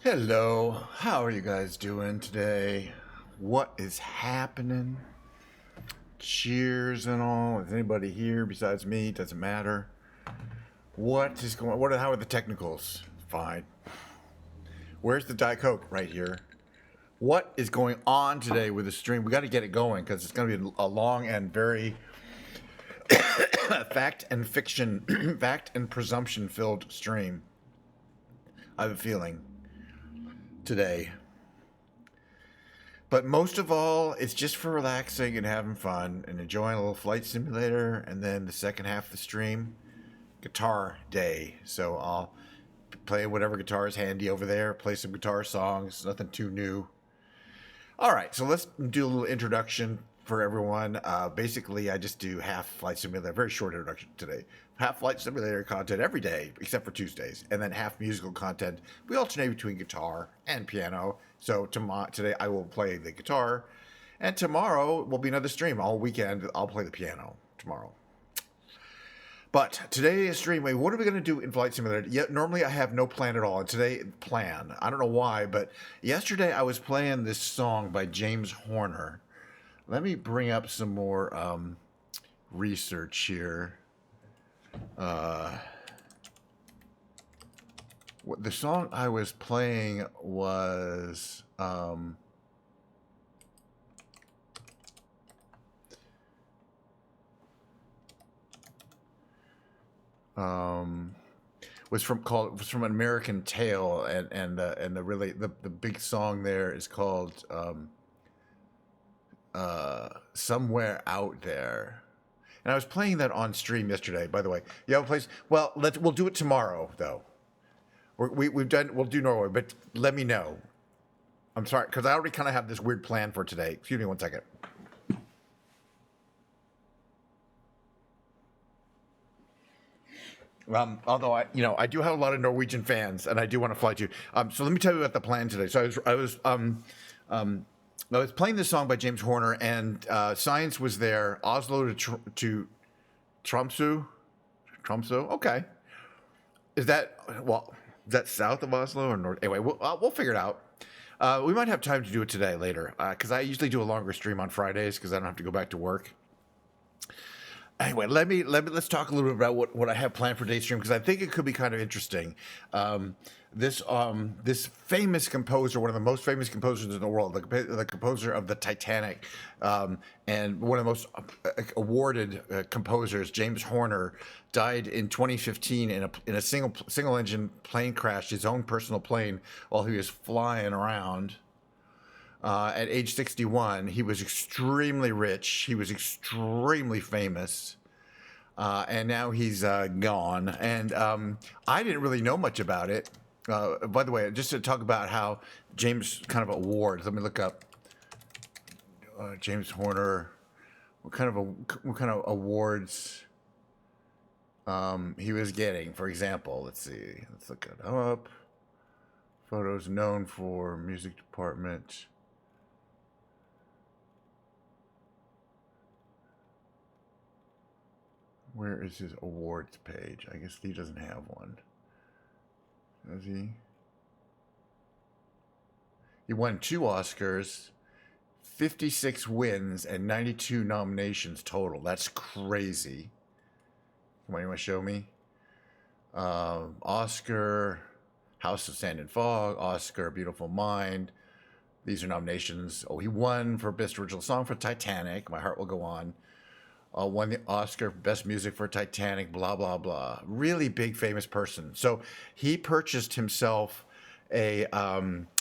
Hello, how are you guys doing today? What is happening? Cheers and all. Is anybody here besides me? Doesn't matter. What is going on? How are the technicals? Fine. Where's the Diet Coke? Right here. What is going on today with the stream? We got to get it going because it's going to be a long and very fact and fiction, fact and presumption filled stream. I have a feeling today. But most of all, it's just for relaxing and having fun and enjoying a little flight simulator. And then the second half of the stream, guitar day. So I'll play whatever guitar is handy over there, play some guitar songs, nothing too new. All right, so let's do a little introduction for everyone. Basically, I just do half flight simulator, very short introduction today. Half flight simulator content every day, except for Tuesdays, and then half musical content. We alternate between guitar and piano. So today I will play the guitar, and tomorrow will be another stream. All weekend I'll play the piano tomorrow. But today's stream, what are we going to do in Flight Simulator? Yeah, normally I have no plan at all, and today plan. I don't know why, but yesterday I was playing this song by James Horner. Let me bring up some more research here. The song I was playing was was from an American Tale, and the big song there is called Somewhere Out There. And I was playing that on stream yesterday, by the way. You have a place? Well, we'll do it tomorrow, though. We'll do Norway, but let me know. I'm sorry, because I already kind of have this weird plan for today. Excuse me one second. Although I do have a lot of Norwegian fans, and I do want to fly to. So let me tell you about the plan today. So I was playing this song by James Horner, and Science was there. Oslo to Tromsø. Okay. Is that south of Oslo or north? Anyway, we'll figure it out. We might have time to do it today later, because I usually do a longer stream on Fridays because I don't have to go back to work. Anyway, let's talk a little bit about what I have planned for today's stream, because I think it could be kind of interesting. This famous composer, one of the most famous composers in the world, the composer of the Titanic, and one of the most awarded composers, James Horner, died in 2015 in a single engine plane crash, his own personal plane, while he was flying around. At age 61, he was extremely rich. He was extremely famous. And now he's gone. And I didn't really know much about it. By the way, just to talk about how James kind of awards. Let me look up James Horner. What kind of awards he was getting? For example, let's see. Let's look it up. Photos known for music department. Where is his awards page? I guess he doesn't have one. Does he? He won 2 Oscars, 56 wins, and 92 nominations total. That's crazy. What do you want to show me? Oscar, House of Sand and Fog, Oscar, Beautiful Mind. These are nominations. Oh, he won for Best Original Song for Titanic. My Heart Will Go On. Won the Oscar for Best Music for Titanic, blah, blah, blah. Really big, famous person. So he purchased himself a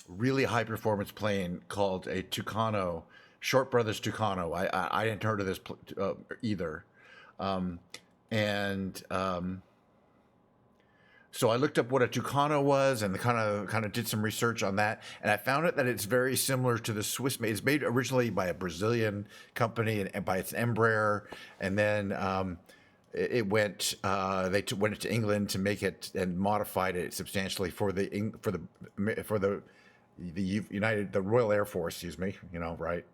really high-performance plane called a Tucano, Short Brothers Tucano. I hadn't heard of this either. So I looked up what a Tucano was and kind of did some research on that, and I found out that it's very similar to the Swiss made. It's made originally by a Brazilian company and by its Embraer, and then it went. Went to England to make it and modified it substantially for the Royal Air Force. Excuse me. Right.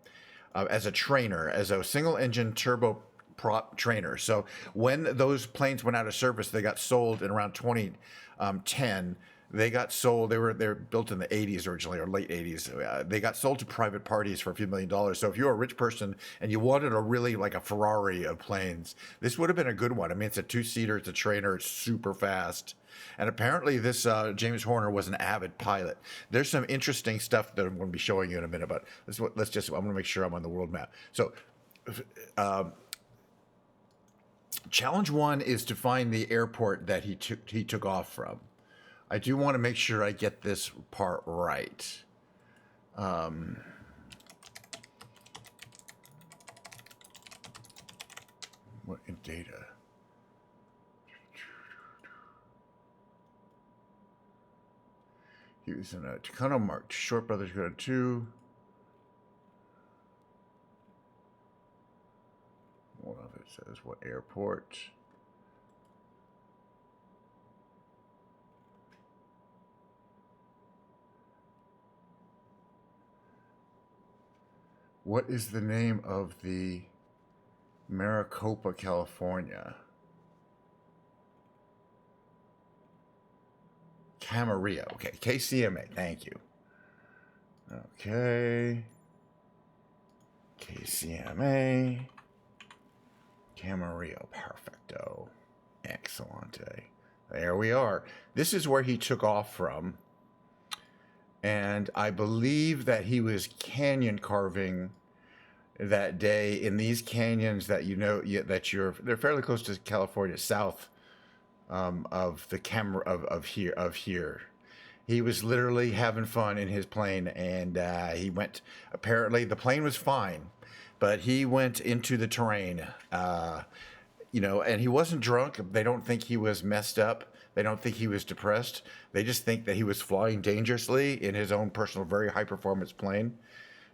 As a trainer, as a single engine turbo prop trainer. So when those planes went out of service, they got sold in around 2010. They got sold. They're built in the 80s originally, or late 80s. They got sold to private parties for a few $1,000,000. So if you're a rich person and you wanted a really like a Ferrari of planes, this would have been a good one. I mean, it's a two-seater, it's a trainer, it's super fast. And apparently this James Horner was an avid pilot. There's some interesting stuff that I'm going to be showing you in a minute, but I'm going to make sure I'm on the world map. So challenge one is to find the airport that he took off from. I do want to make sure I get this part right. What in data? He was in a Tucano Mark, Short Brothers Tucano 2. One of it says what airport. What is the name of the Maricopa, California? Camarillo. Okay, KCMA. Thank you. Okay. KCMA. Camarillo. Perfecto. Excellente. There we are. This is where he took off from. And I believe that he was canyon carving that day in these canyons that they're fairly close to California, south of the camera of here. He was literally having fun in his plane, and he went. Apparently, the plane was fine, but he went into the terrain. And he wasn't drunk. They don't think he was messed up. They don't think he was depressed. They just think that he was flying dangerously in his own personal, very high-performance plane.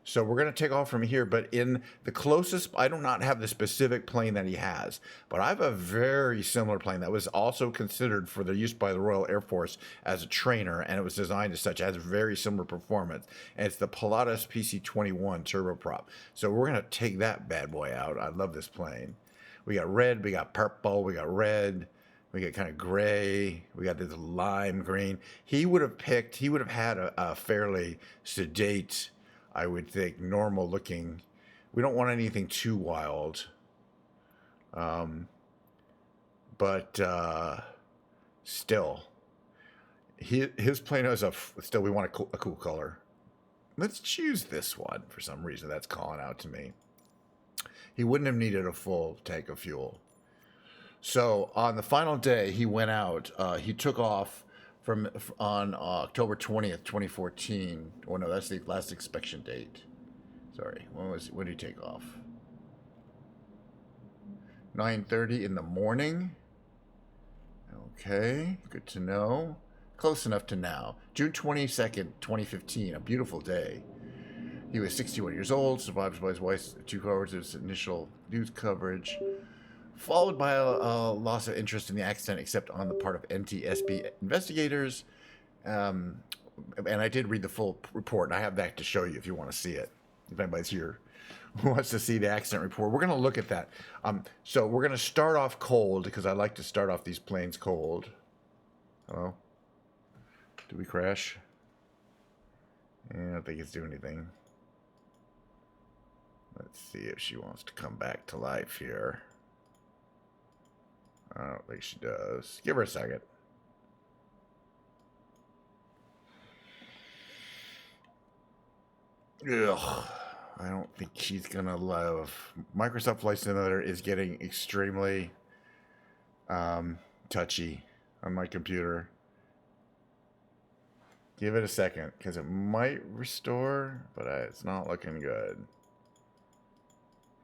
So we're going to take off from here, but in the closest, I do not have the specific plane that he has, but I have a very similar plane that was also considered for the use by the Royal Air Force as a trainer, and it was designed as such. It has very similar performance, and it's the Pilatus PC-21 turboprop. So we're going to take that bad boy out. I love this plane. We got red, we got purple, we got red. We got kind of gray. We got this lime green. He would have had a fairly sedate, I would think, normal looking. We don't want anything too wild. But still, his plane has still, we want a cool color. Let's choose this one for some reason. That's calling out to me. He wouldn't have needed a full tank of fuel. So on the final day, he went out. He took off on October 20th, 2014. Oh no, that's the last inspection date. Sorry, when did he take off? 9:30 in the morning. Okay, good to know. Close enough to now. June 22nd, 2015, a beautiful day. He was 61 years old, survived by his wife's 2 hours of his initial news coverage, followed by a loss of interest in the accident, except on the part of NTSB investigators. And I did read the full report, and I have that to show you if you want to see it. If anybody's here who wants to see the accident report, we're going to look at that. So we're going to start off cold, because I like to start off these planes cold. Hello? Did we crash? Yeah, I don't think it's doing anything. Let's see if she wants to come back to life here. I don't think she does. Give her a second. Ugh. I don't think she's gonna love. Microsoft Flight Simulator is getting extremely touchy on my computer. Give it a second, because it might restore, but it's not looking good.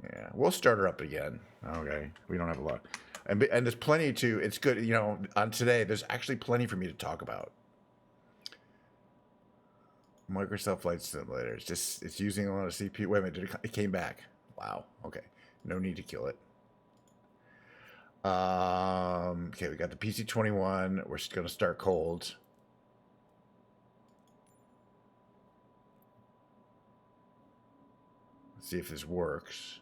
Yeah, we'll start her up again. Okay, we don't have a lot. And there's plenty to, it's good, on today, there's actually plenty for me to talk about. Microsoft Flight Simulator, it's using a lot of CPU. Wait a minute, it came back. Wow, okay. No need to kill it. Okay, we got the PC-21. We're just going to start cold. Let's see if this works.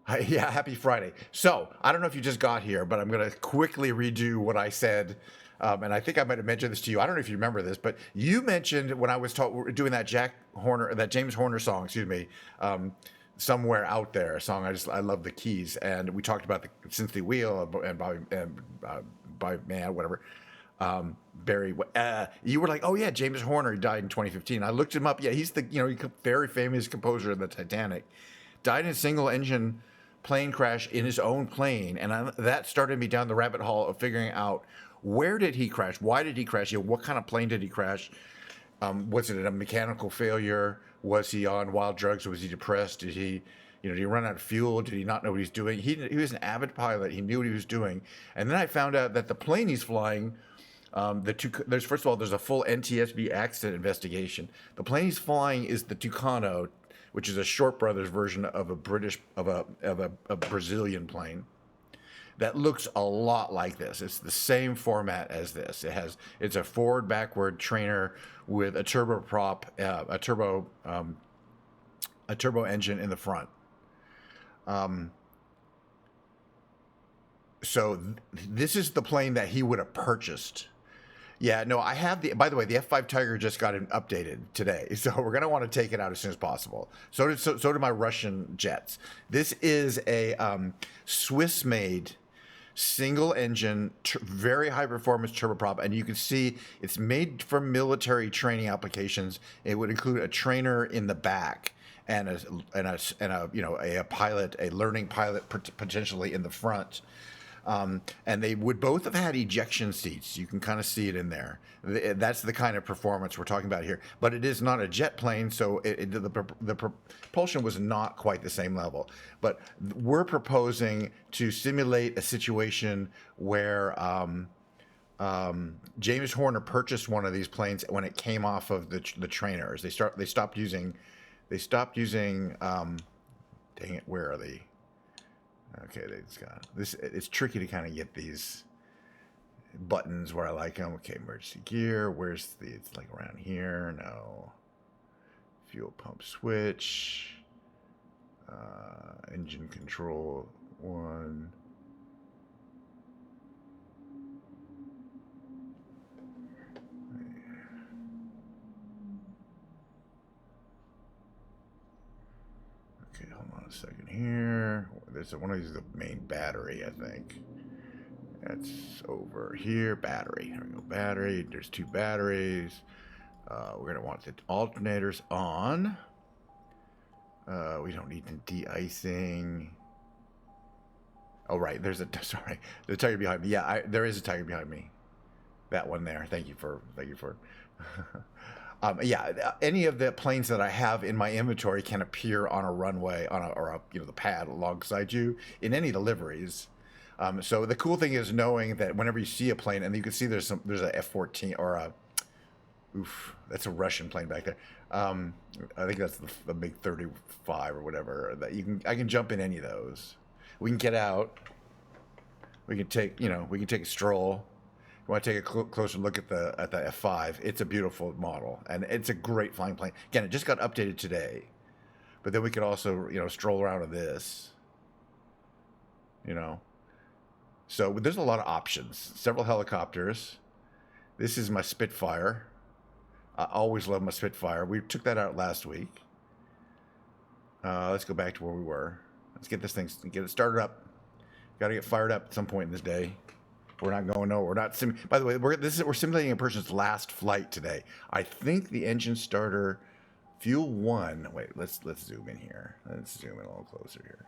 Yeah, happy Friday. So, I don't know if you just got here, but I'm going to quickly redo what I said. And I think I might have mentioned this to you. I don't know if you remember this, but you mentioned when I was doing that that James Horner song, excuse me, somewhere out there, a song I love the keys, and we talked about the Cynthia Wheel and Bobby Man, whatever. Barry, you were like, oh yeah, James Horner died in 2015. I looked him up. Yeah, he's the very famous composer of the Titanic. Died in a single engine plane crash in his own plane, and that started me down the rabbit hole of figuring out where did he crash, why did he crash, what kind of plane did he crash, was it a mechanical failure, was he on wild drugs, was he depressed, did he run out of fuel, did he not know what he's doing? He was an avid pilot, he knew what he was doing, and then I found out that the plane he's flying. First of all, there's a full NTSB accident investigation. The plane he's flying is the Tucano, which is a Short Brothers version of a Brazilian plane that looks a lot like this. It's the same format as this. It's a forward backward trainer with a turboprop, a turbo engine in the front. So this is the plane that he would have purchased. Yeah, no, I have by the way, the F5 Tiger just got updated today. So we're going to want to take it out as soon as possible. So did my Russian jets. This is a Swiss-made single engine, very high performance turboprop. And you can see it's made for military training applications. It would include a trainer in the back and a pilot, a learning pilot potentially in the front. And they would both have had ejection seats. You can kind of see it in there. That's the kind of performance we're talking about here. But it is not a jet plane, so the propulsion was not quite the same level. But we're proposing to simulate a situation where James Horner purchased one of these planes when it came off of the trainers. They stopped using. Dang it, where are they? Okay, they just got this. It's tricky to kind of get these buttons where I like them. Okay, emergency gear. Where's it's like around here. No. Fuel pump switch. Engine control 1. Okay, hold on a second here. There's one of these, the main battery, I think. That's over here. Battery. There we go. Battery. There's 2 batteries. We're going to want the alternators on. We don't need the de-icing. Oh, right. There's a tiger behind me. Yeah, there is a tiger behind me. That one there. Thank you for. Yeah, any of the planes that I have in my inventory can appear on a runway or the pad alongside you in any deliveries. So the cool thing is knowing that whenever you see a plane, and you can see there's a F-14 or that's a Russian plane back there. I think that's the MiG-35 or whatever. I can jump in any of those. We can get out. We can take a stroll. You want to take a closer look at the F5. It's a beautiful model, and it's a great flying plane. Again, it just got updated today, but then we could also stroll around with this. So there's a lot of options. Several helicopters. This is my Spitfire. I always love my Spitfire. We took that out last week. Let's go back to where we were. Let's get this thing, get it started up. Got to get fired up at some point in this day. We're not going nowhere. We're not by the way, we're simulating a person's last flight today. I think the engine starter, fuel 1. Wait, let's zoom in here. Let's zoom in a little closer here.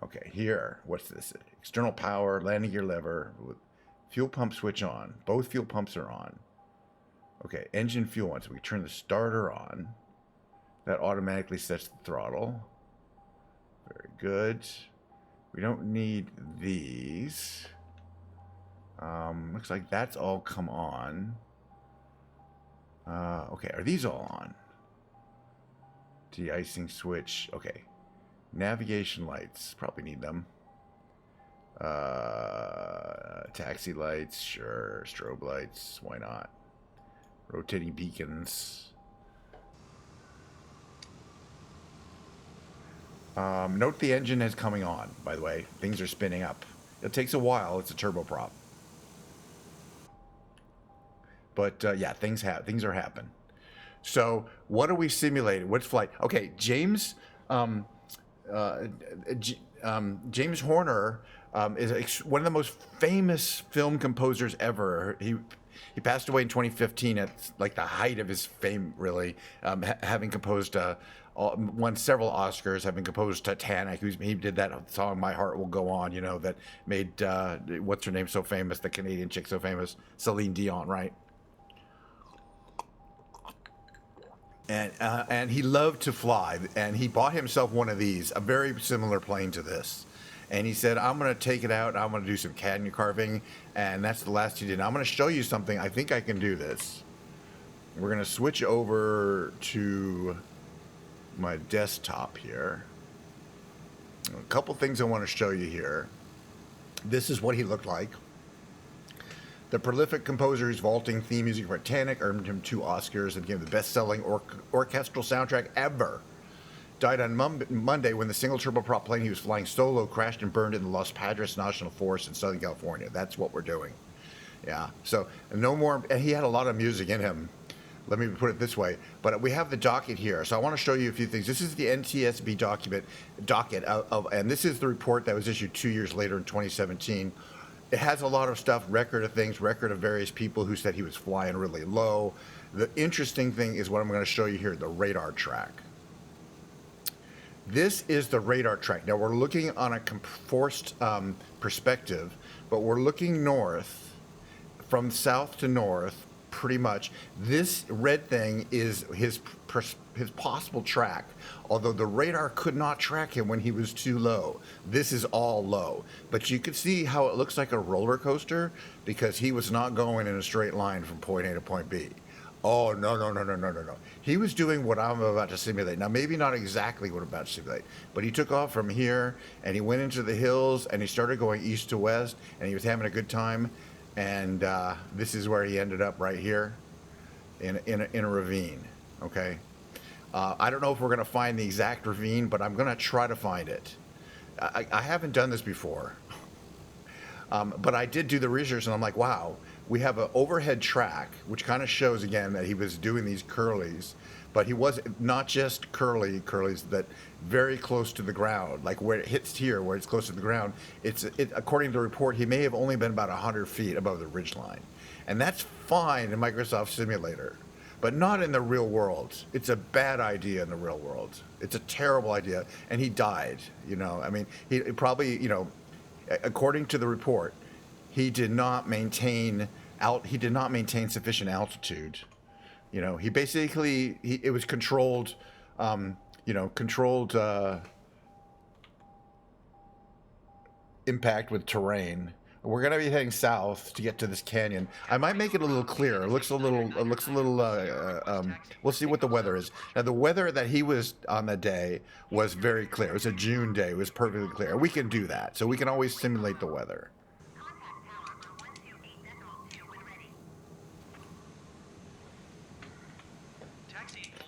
Okay, here. What's this? External power, landing gear lever, fuel pump switch on. Both fuel pumps are on. Okay, engine fuel 1. So we turn the starter on. That automatically sets the throttle. Very good. We don't need these. Looks like that's all come on. Okay, are these all on? De-icing switch. Okay. Navigation lights. Probably need them. Taxi lights. Sure. Strobe lights. Why not? Rotating beacons. Note the engine is coming on, by the way. Things are spinning up. It takes a while. It's a turboprop. But yeah, things are happening. So what are we simulating? What's flight? Okay, James James Horner is one of the most famous film composers ever. He passed away in 2015 at like the height of his fame, really, having composed won several Oscars, having composed Titanic. He did that song "My Heart Will Go On," you know, that made what's her name so famous, the Canadian chick so famous, Celine Dion, right? And he loved to fly, and he bought himself one of these, a very similar plane to this. And he said, I'm going to take it out, and I'm going to do some canyon carving, and that's the last he did. Now, I'm going to show you something. I think I can do this. We're going to switch over to my desktop here. A couple things I want to show you here. This is what he looked like. The prolific composer whose vaulting theme music for Titanic earned him 2 Oscars and became the best-selling orchestral soundtrack ever. Died on Monday when the single turboprop plane he was flying solo crashed and burned in the Los Padres National Forest in Southern California. That's what we're doing. Yeah. So no more. And he had a lot of music in him. Let me put it this way. But we have the docket here. So I want to show you a few things. This is the NTSB docket and this is the report that was issued 2 years later in 2017. It has a lot of stuff, record of things, record of various people who said he was flying really low. The interesting thing is what I'm going to show you here, the radar track. This is the radar track. Now, we're looking on a forced perspective, but we're looking north, from south to north, pretty much. This red thing is his possible track, although the radar could not track him when he was too low. This is all low. But you can see how it looks like a roller coaster because he was not going in a straight line from point A to point B. Oh, no. He was doing what I'm about to simulate. Now, maybe not exactly what I'm about to simulate, but he took off from here, and he went into the hills, and he started going east to west, and he was having a good time. And this is where he ended up right here in a ravine, okay? I don't know if we're going to find the exact ravine, but I'm going to try to find it. I haven't done this before, but I did do the research, and I'm like, wow, we have an overhead track, which kind of shows, again, that he was doing these curlies, but he was not just curlies that very close to the ground, like where it hits here, where it's close to the ground. According to the report, he may have only been about 100 feet above the ridgeline. And that's fine in Microsoft Simulator, but not in the real world. It's a bad idea in the real world. It's a terrible idea. And he died, you know. I mean, he probably, you know, according to the report, he did not maintain sufficient altitude. You know, he basically, it was controlled, controlled impact with terrain. We're going to be heading south to get to this canyon. I might make it a little clearer. It looks a little, we'll see what the weather is. Now, the weather that he was on that day was very clear. It was a June day. It was perfectly clear. We can do that. So we can always simulate the weather.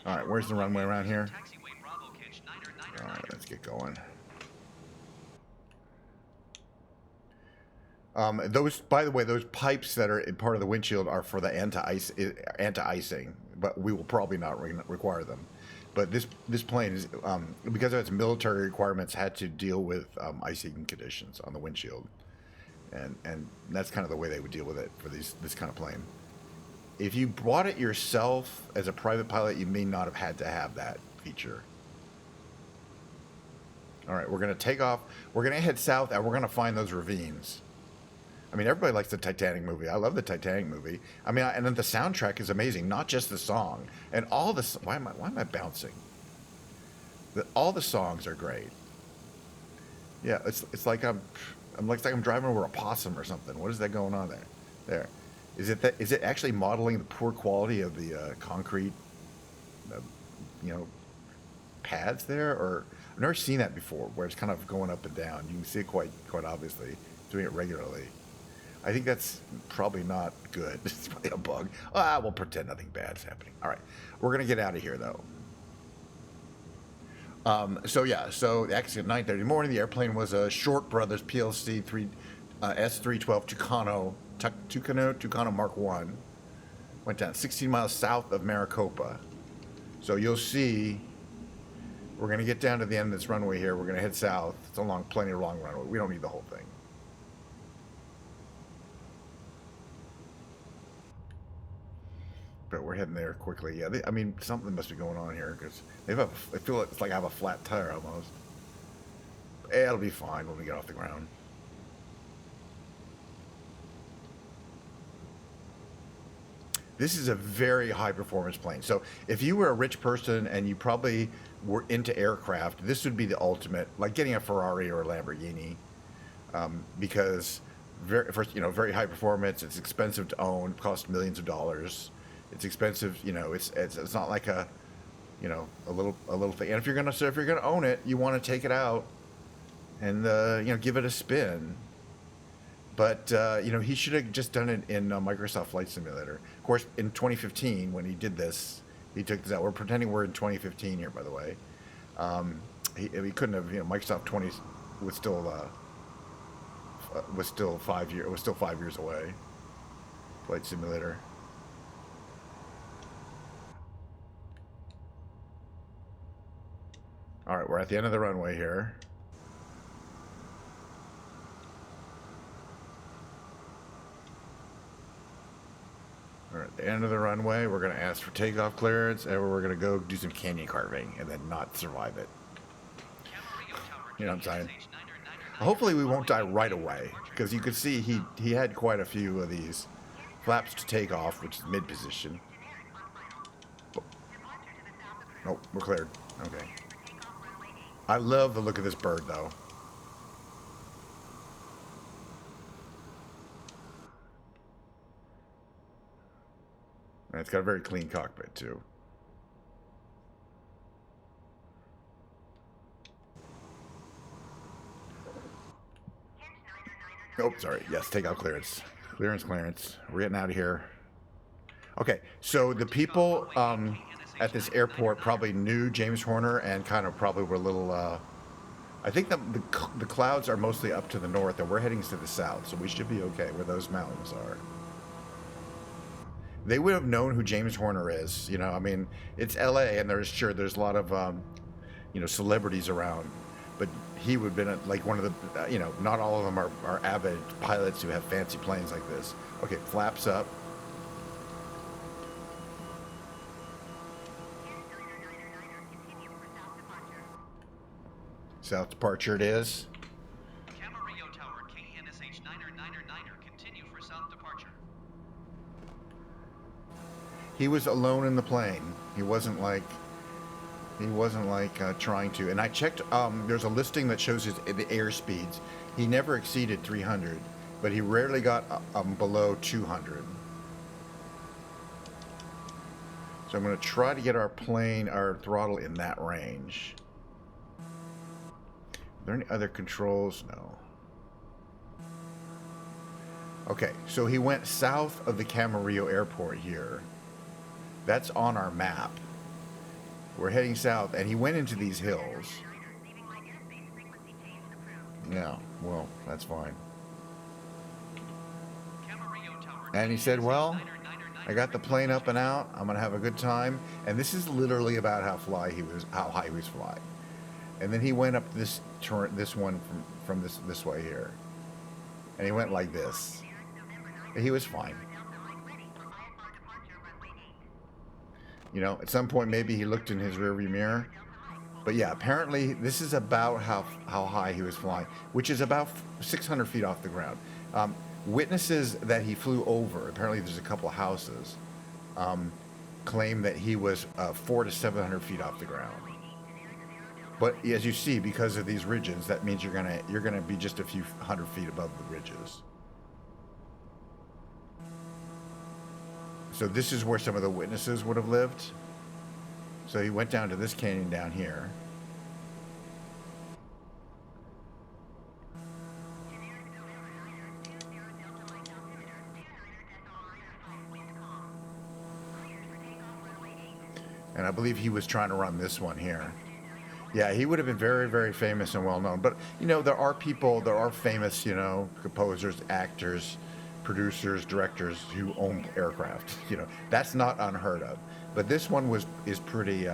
All right, where's the runway around here? All right, let's get going. Those, by the way, those pipes that are part of the windshield are for the anti-icing, but we will probably not require them. But this plane is, because of its military requirements, had to deal with icing conditions on the windshield, and that's kind of the way they would deal with it for this kind of plane. If you bought it yourself as a private pilot, you may not have had to have that feature. All right, we're going to take off. We're going to head south, and we're going to find those ravines. I mean, everybody likes the Titanic movie. I love the Titanic movie. I mean, and then the soundtrack is amazing, not just the song. And all the... Why am I bouncing? All the songs are great. Yeah, it's like I'm driving over a possum or something. What is that going on there? There. Is it actually modeling the poor quality of the concrete, pads there? Or I've never seen that before, where it's kind of going up and down. You can see it quite obviously, doing it regularly. I think that's probably not good. It's probably a bug. We'll pretend nothing bad's happening. All right, we're gonna get out of here though. So yeah, so actually at 9:30 in the morning, the airplane was a Short Brothers PLC S312 Tucano Mark One. Went down 16 miles south of Maricopa. So you'll see, we're going to get down to the end of this runway here. We're going to head south. It's a long, plenty of long runway. We don't need the whole thing. But we're heading there quickly. Yeah, I mean, something must be going on here because I feel like it's like I have a flat tire almost. It'll be fine when we get off the ground. This is a very high performance plane. So if you were a rich person and you probably were into aircraft, this would be the ultimate, like getting a Ferrari or a Lamborghini, because very high performance. It's expensive to own, costs millions of dollars. It's expensive, it's not like a little thing. And if you're gonna own it, you want to take it out and give it a spin. But he should have just done it in Microsoft Flight Simulator. Of course, in 2015, when he did this, he took this out. We're pretending we're in 2015 here, by the way. He couldn't have. Microsoft 20 was still 5 years. It was still 5 years away. Flight Simulator. All right, we're at the end of the runway here. We're at the end of the runway. We're going to ask for takeoff clearance, and we're going to go do some canyon carving and then not survive it. You know what I'm saying? Hopefully we won't die right away, because you could see he had quite a few of these flaps to take off, which is mid-position. Oh, we're cleared. Okay. I love the look of this bird, though. And it's got a very clean cockpit, too. Oh, sorry. Yes, takeoff clearance. Clearance. We're getting out of here. Okay, so the people at this airport probably knew James Horner and kind of probably were a little... I think the clouds are mostly up to the north, and we're heading to the south, so we should be okay where those mountains are. They would have known who James Horner is. I mean, it's L.A., and there's a lot of, celebrities around. But he would have been like one of the, not all of them are avid pilots who have fancy planes like this. Okay, flaps up. South departure it is. Camarillo Tower, KNSH 9er, continue for south departure. He was alone in the plane. He wasn't like trying to. And I checked. There's a listing that shows the air speeds. He never exceeded 300, but he rarely got below 200. So I'm going to try to get our throttle in that range. Are there any other controls? No. Okay, so he went south of the Camarillo Airport here. That's on our map. We're heading south, and he went into these hills. Yeah, well, that's fine. And he said, well, I got the plane up and out. I'm going to have a good time. And this is literally about how high he was flying. And then he went up this one from this way here. And he went like this. He was fine. At some point maybe he looked in his rearview mirror. But yeah, apparently this is about how high he was flying, which is about 600 feet off the ground. Witnesses that he flew over, apparently there's a couple of houses, claim that he was 400 to 700 feet off the ground. But as you see, because of these ridges, that means you're gonna be just a few hundred feet above the ridges. So this is where some of the witnesses would have lived. So he went down to this canyon down here. And I believe he was trying to run this one here. Yeah, he would have been very, very famous and well known. But you know, there are people, there are famous, you know, composers, actors, producers, directors who own aircraft. You know, that's not unheard of. But this one was is pretty,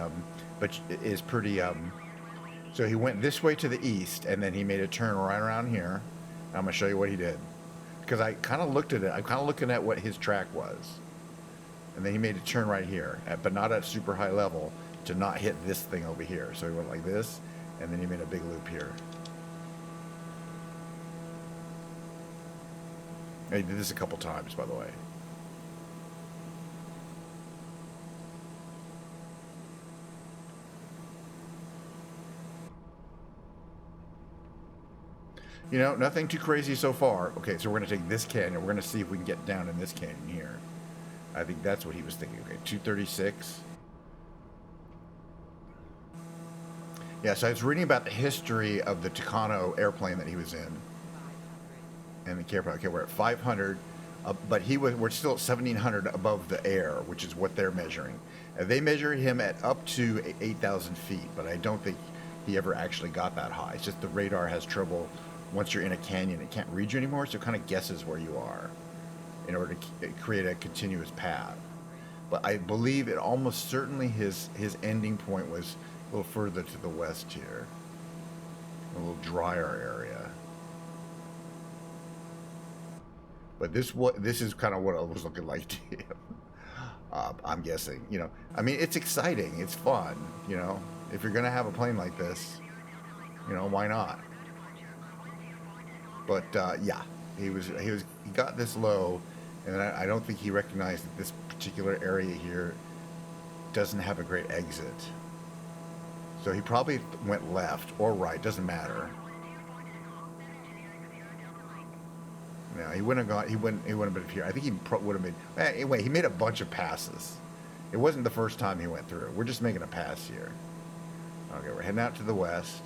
but is pretty. So he went this way to the east, and then he made a turn right around here. I'm gonna show you what he did, because I kind of looked at it. I'm kind of looking at what his track was, and then he made a turn right here, but not at super high level, to not hit this thing over here. So he went like this, and then he made a big loop here. And he did this a couple times, by the way. You know, nothing too crazy so far. Okay, so we're going to take this canyon. We're going to see if we can get down in this canyon here. I think that's what he was thinking. Okay, 236. Yeah, so I was reading about the history of the Tucano airplane that he was in. And the camera, okay, we're at 500, but we're still at 1,700 above the air, which is what they're measuring. They measure him at up to 8,000 feet, but I don't think he ever actually got that high. It's just the radar has trouble. Once you're in a canyon, it can't read you anymore, so it kind of guesses where you are in order to create a continuous path. But I believe it almost certainly his ending point was a little further to the west here, a little drier area. But this is kind of what it was looking like to him. I'm guessing, you know. I mean, it's exciting, it's fun, you know. If you're gonna have a plane like this, you know, why not? But yeah, he got this low, and I don't think he recognized that this particular area here doesn't have a great exit. So he probably went left or right, doesn't matter. No, he wouldn't have gone. He wouldn't have been here. I think he would have made. Anyway, he made a bunch of passes. It wasn't the first time he went through. We're just making a pass here. Okay, we're heading out to the west.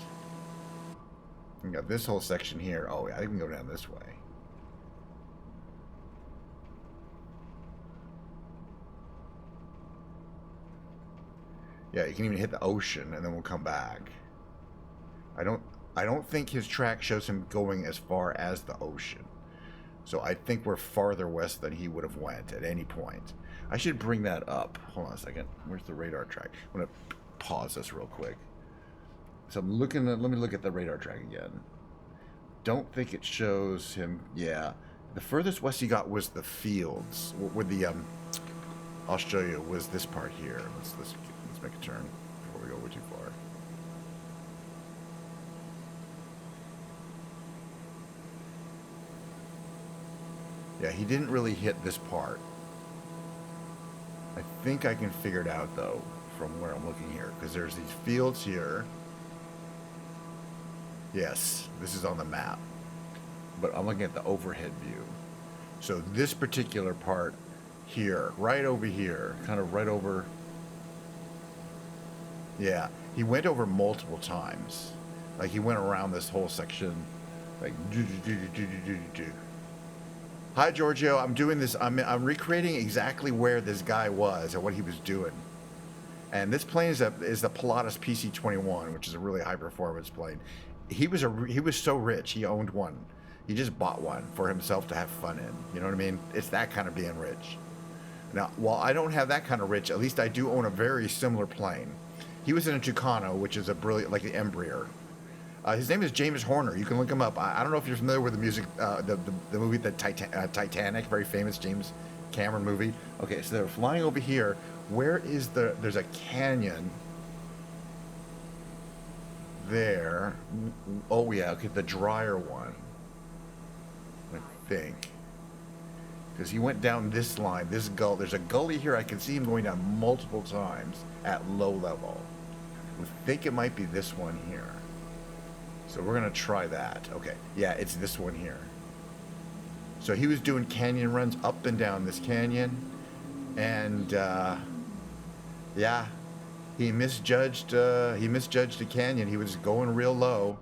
We got this whole section here. Oh, yeah, I think we can go down this way. Yeah, you can even hit the ocean, and then we'll come back. I don't think his track shows him going as far as the ocean. So I think we're farther west than he would have went at any point. I should bring that up. Hold on a second. Where's the radar track? I'm gonna pause this real quick. So I'm looking at, let me look at the radar track again. Don't think it shows him. Yeah, the furthest west he got was the fields. Where the I'll show you, was this part here. Let's make a turn before we go way too far. Yeah, he didn't really hit this part. I think I can figure it out though from where I'm looking here, because there's these fields here. Yes, this is on the map, but I'm looking at the overhead view. So this particular part here, right over here, kind of right over. Yeah, he went over multiple times. Like he went around this whole section, like do. Hi Giorgio, I'm doing this. I'm recreating exactly where this guy was and what he was doing. And this plane is the Pilatus PC-21, which is a really high performance plane. He was so rich, he owned one. He just bought one for himself to have fun in. You know what I mean? It's that kind of being rich. Now, while I don't have that kind of rich, at least I do own a very similar plane. He was in a Tucano, which is a brilliant, like the Embraer. His name is James Horner. You can look him up. I don't know if you're familiar with the music, the movie, Titanic, very famous James Cameron movie. Okay, so they're flying over here. Where is there's a canyon there. Oh yeah, okay, the drier one, I think. Because he went down this line, this gully. There's a gully here. I can see him going down multiple times at low level. I think it might be this one here. So we're gonna try that. Okay, yeah, it's this one here. So he was doing canyon runs up and down this canyon, and yeah, he misjudged the canyon. He was going real low.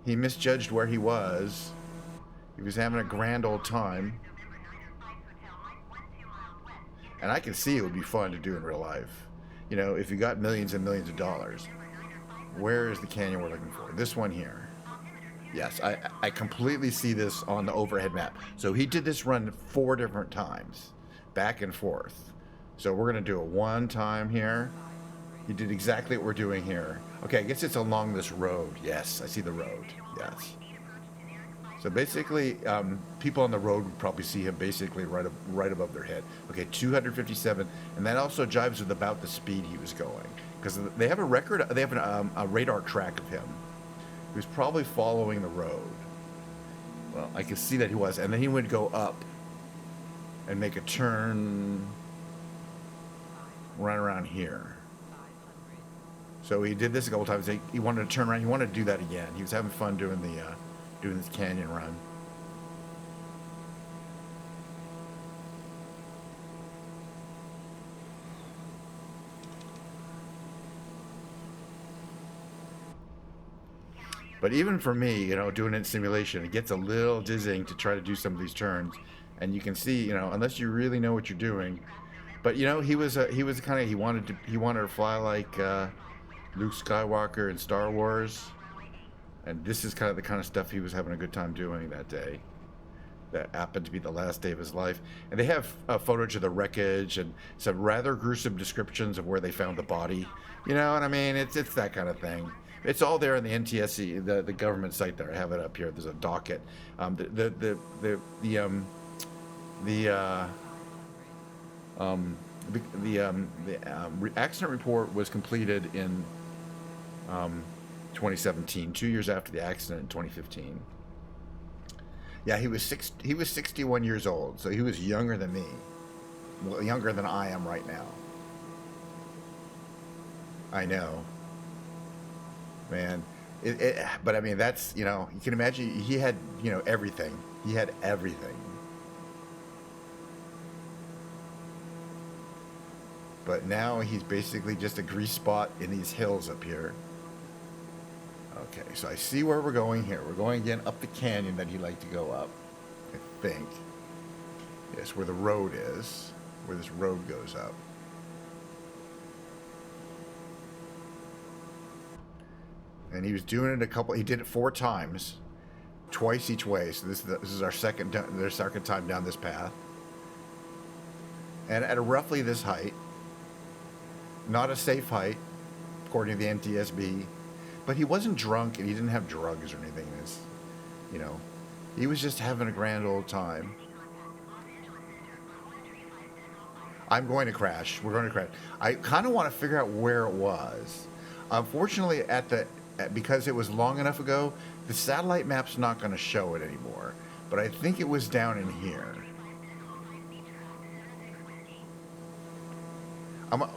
He misjudged where he was. He was having a grand old time. And I can see it would be fun to do in real life. You know, if you got millions and millions of dollars. Where is the canyon we're looking for? This one here. Yes, I completely see this on the overhead map. So he did this run 4 different times, back and forth. So we're going to do it one time here. He did exactly what we're doing here. Okay, I guess it's along this road. Yes, I see the road. Yes. So basically, people on the road would probably see him basically right above their head. Okay, 257, and that also jives with about the speed he was going, because they have a record. They have a radar track of him. He was probably following the road. Well, I can see that he was, and then he would go up and make a turn right around here. So he did this a couple times. He wanted to turn around. He wanted to do that again. He was having fun doing this canyon run. But even for me, doing it in simulation, it gets a little dizzying to try to do some of these turns, and you can see, unless you really know what you're doing. But he was kind of he wanted to fly like Luke Skywalker in Star Wars, and this is kind of the kind of stuff he was having a good time doing that day. That happened to be the last day of his life, and they have footage of the wreckage and some rather gruesome descriptions of where they found the body. You know what I mean? It's that kind of thing. It's all there on the NTSC, the government site there. I have it up here. There's a docket. The accident report was completed in 2017, 2 years after the accident in 2015. Yeah, he was 61 years old, so he was younger than me, well, younger than I am right now. I know, man. But I mean, that's you can imagine he had everything. He had everything. But now he's basically just a grease spot in these hills up here. Okay, so I see where we're going here. We're going again up the canyon that he liked to go up, I think. Yes, where the road is, where this road goes up. And he was doing it he did it 4 times, twice each way. So this is our second time down this path. And at roughly this height, not a safe height, according to the NTSB. But he wasn't drunk and he didn't have drugs or anything. He was just having a grand old time. I'm going to crash. We're going to crash. I kind of want to figure out where it was. Unfortunately, because it was long enough ago, the satellite map's not going to show it anymore. But I think it was down in here.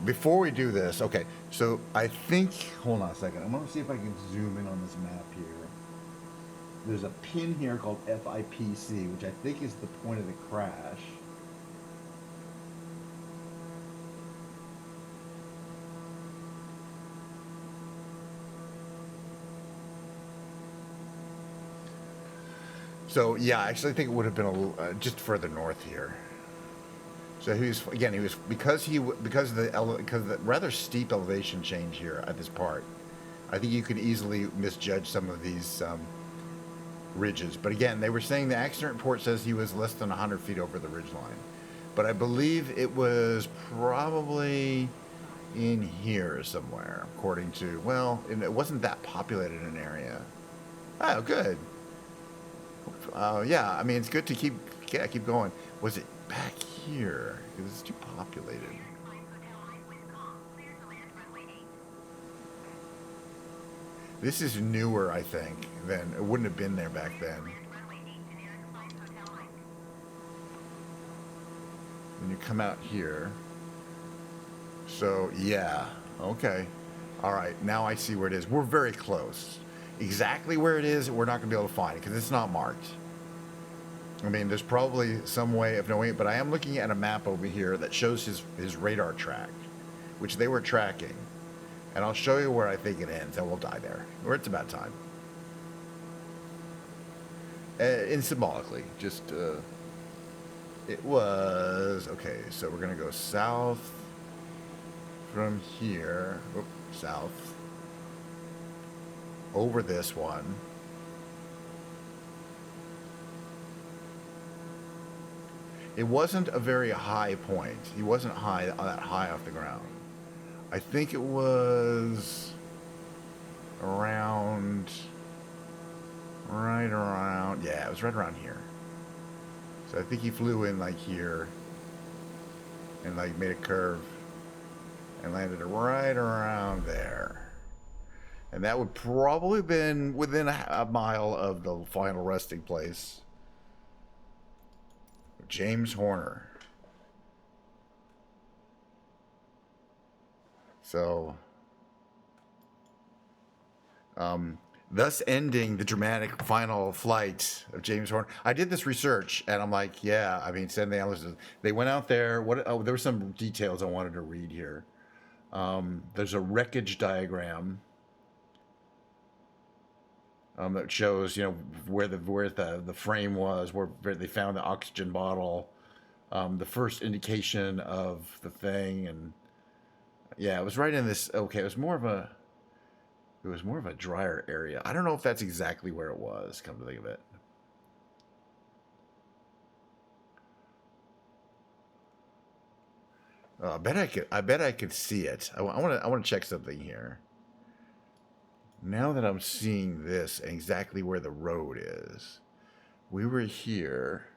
Before we do this, okay, so I think, hold on a second, I'm going to see if I can zoom in on this map here. There's a pin here called FIPC, which I think is the point of the crash. So, yeah, I actually think it would have been a little, just further north here. So because of the rather steep elevation change here at this part, I think you could easily misjudge some of these ridges. But again, they were saying the accident report says he was less than 100 feet over the ridge line. But I believe it was probably in here somewhere, according to, it wasn't that populated an area. Oh, good. Yeah, I mean, it's good to keep going. Was it back here? Because it's too populated. This is newer, I think, than it wouldn't have been there back then. When you come out here. So, yeah. Okay. All right. Now I see where it is. We're very close. Exactly where it is, we're not going to be able to find it because it's not marked. I mean, there's probably some way of knowing it, but I am looking at a map over here that shows his radar track, which they were tracking. And I'll show you where I think it ends, and we'll die there. Or it's about time. And symbolically, just, it was, okay, so we're going to go south from here. South. over this one. It wasn't a very high point. He wasn't that high off the ground. I think it was around, right around, yeah, it was right around here. So I think he flew in like here and like made a curve and landed right around there. And that would probably been within a mile of the final resting place. James Horner. So, thus ending the dramatic final flight of James Horner. I did this research, and I'm like, yeah, I mean, send the analysts. They went out there. There were some details I wanted to read here. There's a wreckage diagram that shows, where the frame was, where they found the oxygen bottle, the first indication of the thing, and yeah, it was right in this. Okay, it was more of a drier area. I don't know if that's exactly where it was. Come to think of it. I bet I could see it. I want to check something here. Now that I'm seeing this and exactly where the road is, we were here.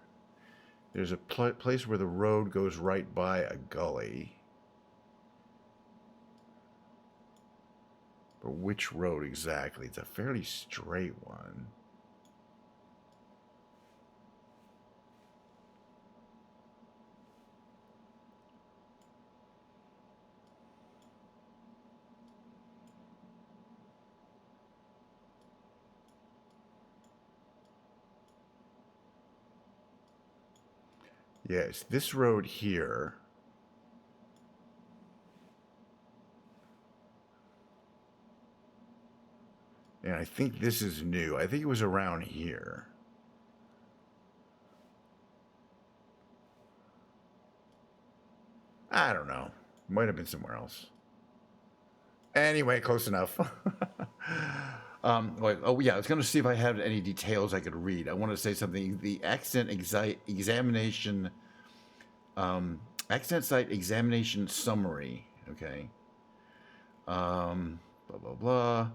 There's a place where the road goes right by a gully. But which road exactly? It's a fairly straight one. Yeah, it's this road here. And I think this is new. I think it was around here. I don't know. Might have been somewhere else. Anyway, close enough. Oh yeah, I was going to see if I had any details I could read. I want to say something. The accident examination, accident site examination summary. Okay. Blah blah blah.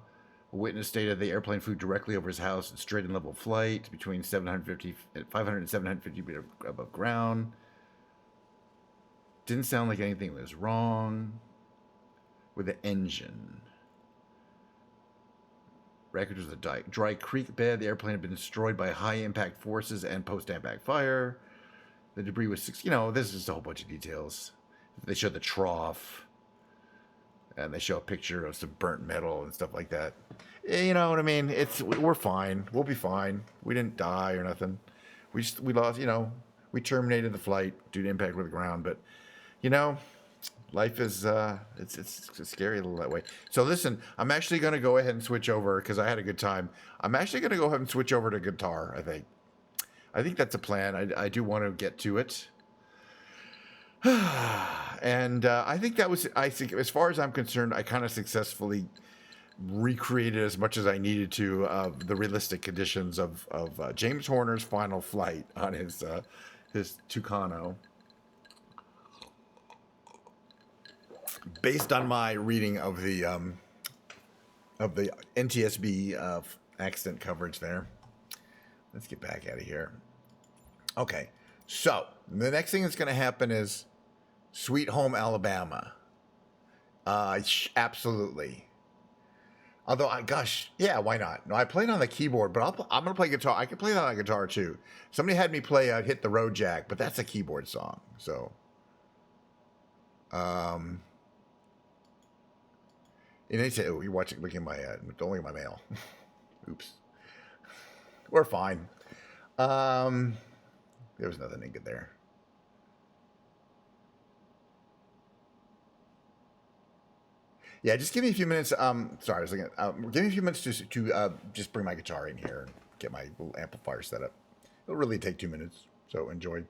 A witness stated the airplane flew directly over his house in straight and level flight between 500 and 750 feet above ground. Didn't sound like anything was wrong with the engine. Wreckage was a dry creek bed. The airplane had been destroyed by high impact forces and post impact fire. The debris was this is just a whole bunch of details. They show the trough, and they show a picture of some burnt metal and stuff like that. You know what I mean? We're fine. We'll be fine. We didn't die or nothing. We lost. We terminated the flight due to impact with the ground. But life is it's scary a little that way. So listen, I'm actually going to go ahead and switch over because I had a good time. I'm actually going to go ahead and switch over to guitar. I think that's a plan. I do want to get to it. And I think as far as I'm concerned, I kind of successfully recreated as much as I needed to of the realistic conditions of James Horner's final flight on his Tucano. Based on my reading of the NTSB accident coverage there. Let's get back out of here. Okay, so the next thing that's going to happen is Sweet Home Alabama. Absolutely. Although, gosh, yeah, why not? No, I played on the keyboard, but I'm going to play guitar. I can play that on guitar, too. Somebody had me play Hit the Road Jack, but that's a keyboard song. So, and they say, oh, you're looking at my, don't look at my mail. Oops. We're fine. There was nothing good there. Yeah, just give me a few minutes. Sorry, I was looking at, give me a few minutes to just bring my guitar in here and get my little amplifier set up. It'll really take 2 minutes, so enjoy.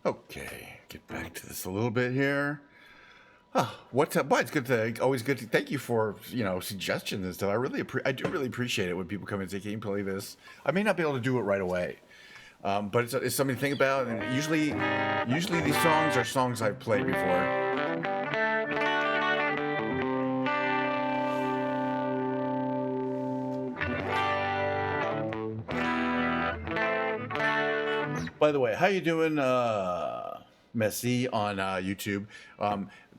Okay, get back to this a little bit here. Oh, what's up? But it's good to always good to thank you for suggestions and stuff. I do really appreciate it when people come and say, "Can you play this?" I may not be able to do it right away, but it's something to think about. And usually these songs are songs I've played before. By the way, how you doing, Messi on YouTube?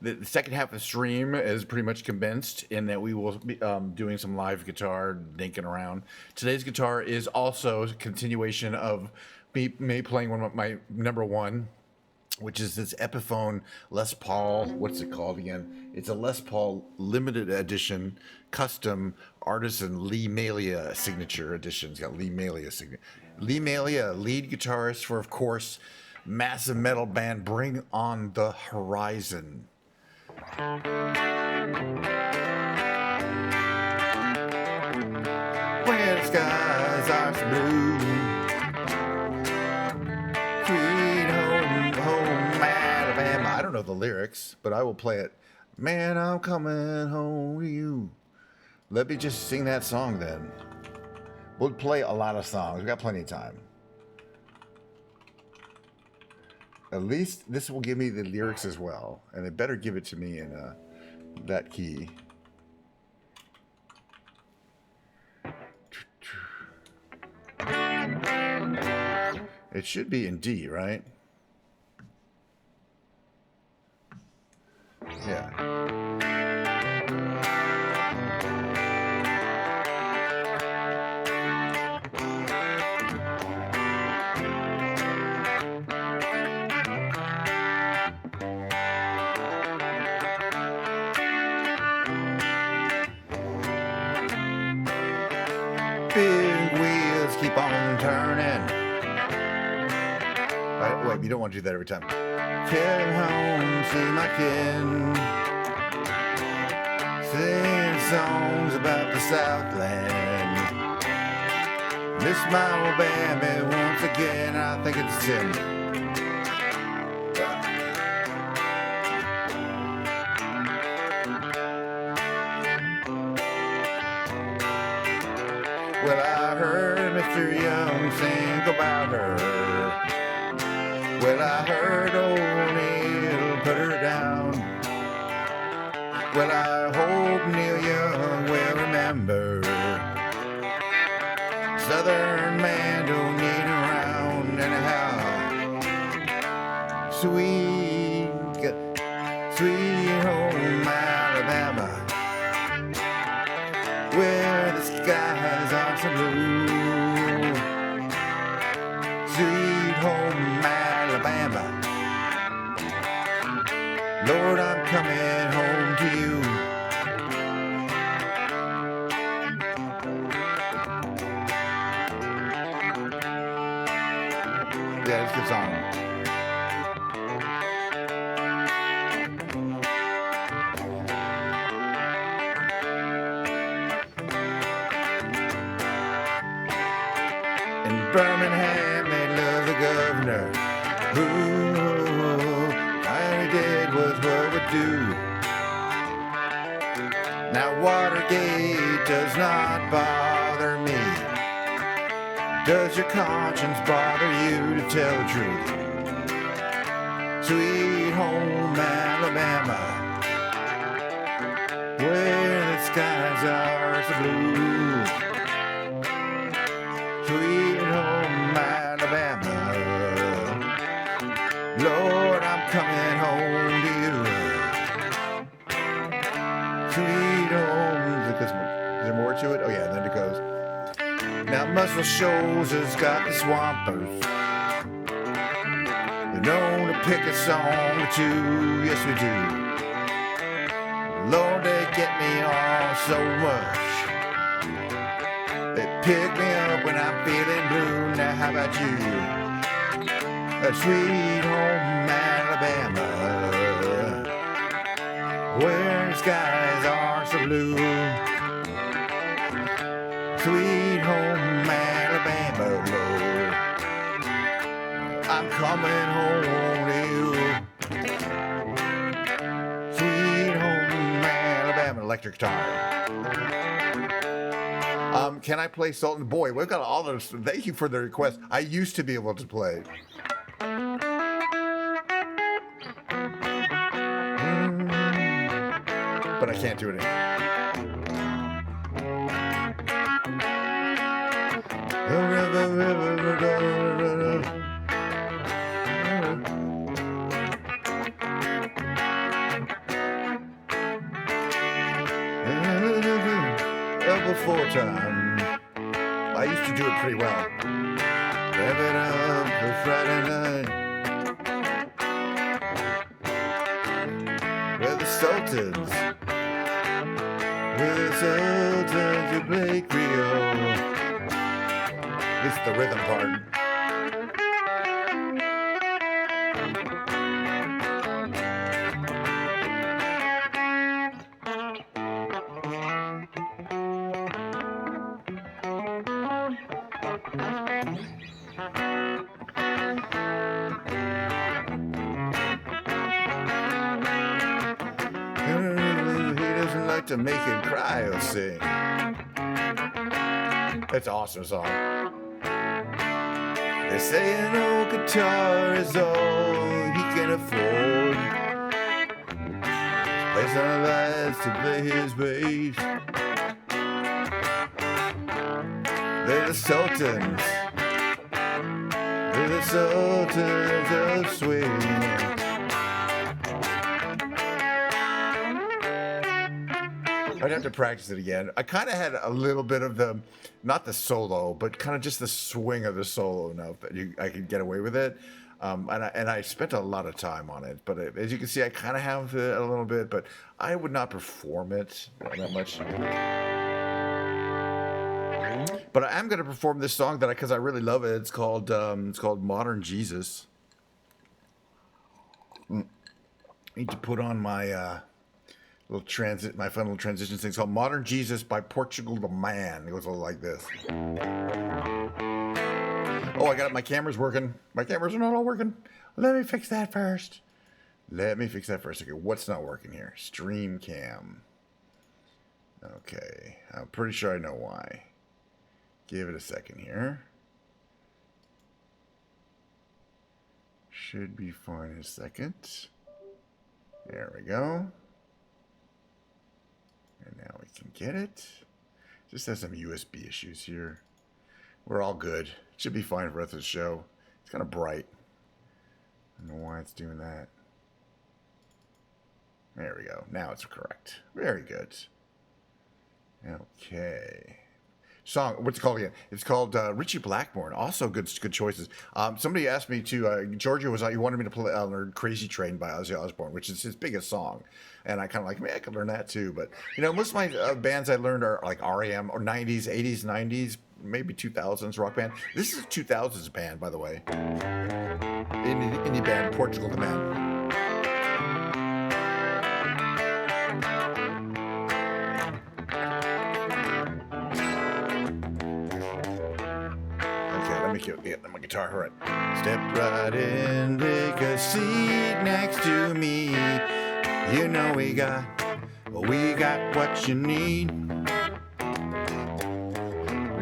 The second half of the stream is pretty much commenced in that we will be doing some live guitar dinking around. Today's guitar is also a continuation of me playing one of my number one, which is this Epiphone Les Paul. What's it called again? It's a Les Paul limited edition, custom artisan Lee Malia signature edition. It's got Lee Malia signature. Lee Malia, lead guitarist for, of course, massive metal band Bring On the Horizon. When the skies are so blue, sweet home Alabama. I don't know the lyrics, but I will play it. Man, I'm coming home to you. Let me just sing that song then. We'll play a lot of songs. We've got plenty of time. At least this will give me the lyrics as well. And it better give it to me in that key. It should be in D, right? Yeah. Big wheels keep on turning. Wait, you don't want to do that every time. Heading home, see my kin. Sing songs about the Southland. Miss my old baby once again. I think it's Tim. Well, I heard Mr. Young sing about her. Well, I heard old Neil put her down. Well, I hope Neil Young will remember. Southern man don't need around anyhow. Sweet home Alabama, where the skies are so blue. Sweet home Alabama, Lord, I'm coming home to you. Yeah, it's a good song. Birmingham, they love the governor. Ooh, all he did was what would do. Now Watergate does not bother me. Does your conscience bother you to tell the truth? Sweet home Alabama, where the skies are so blue. Sweet home Alabama, Lord, I'm coming home to you. Sweet home, is there more to it? Oh yeah, then it goes. Now Muscle Shoals has got the Swampers. They're known to pick a song or two, yes we do. Lord, they get me on so much. They pick me up when I'm feeling blue. Now how about you? A sweet home Alabama, where the skies are so blue. Sweet home Alabama, Lord, I'm coming home electric guitar. Can I play Sultan? Boy, we've got all those. Thank you for the request. I used to be able to play. But I can't do it anymore. Before time, I used to do it pretty well. Rev it up for Friday night. We're the Sultans. We're the Sultans who play Creole. This is the rhythm part. To make it cry or sing. That's an awesome song. They say an old guitar is all he can afford. Plays on lights to play his bass. They're the Sultans. They're the Sultans of swing. I'd have to practice it again. I kind of had a little bit of the, not the solo, but kind of just the swing of the solo enough that I could get away with it. And I spent a lot of time on it. But as you can see, I kind of have a little bit, but I would not perform it that much. But I am going to perform this song because I really love it. It's called Modern Jesus. I need to put on my my fun little transition thing. It's called Modern Jesus by Portugal the Man. It goes a little like this. Oh, I got it. My camera's working. My cameras are not all working. Let me fix that first. Okay, what's not working here? Stream cam. Okay, I'm pretty sure I know why. Give it a second here. Should be fine in a second. There we go. And now we can get it. Just has some USB issues here. We're all good. It should be fine for the rest of the show. It's kind of bright. I don't know why it's doing that. There we go. Now it's correct. Very good. Okay. Song, what's it called again? It's called Richie Blackmore. Also good choices. Somebody asked me to, Georgia he wanted me to play learn Crazy Train by Ozzy Osbourne, which is his biggest song. And I kind of like, man, I could learn that too. But, most of my bands I learned are like REM or 90s, 80s, 90s, maybe 2000s rock band. This is a 2000s band, by the way. Indie band, Portugal the Man. Let me get my guitar. All right. Step right in, take a seat next to me. You know we got what you need.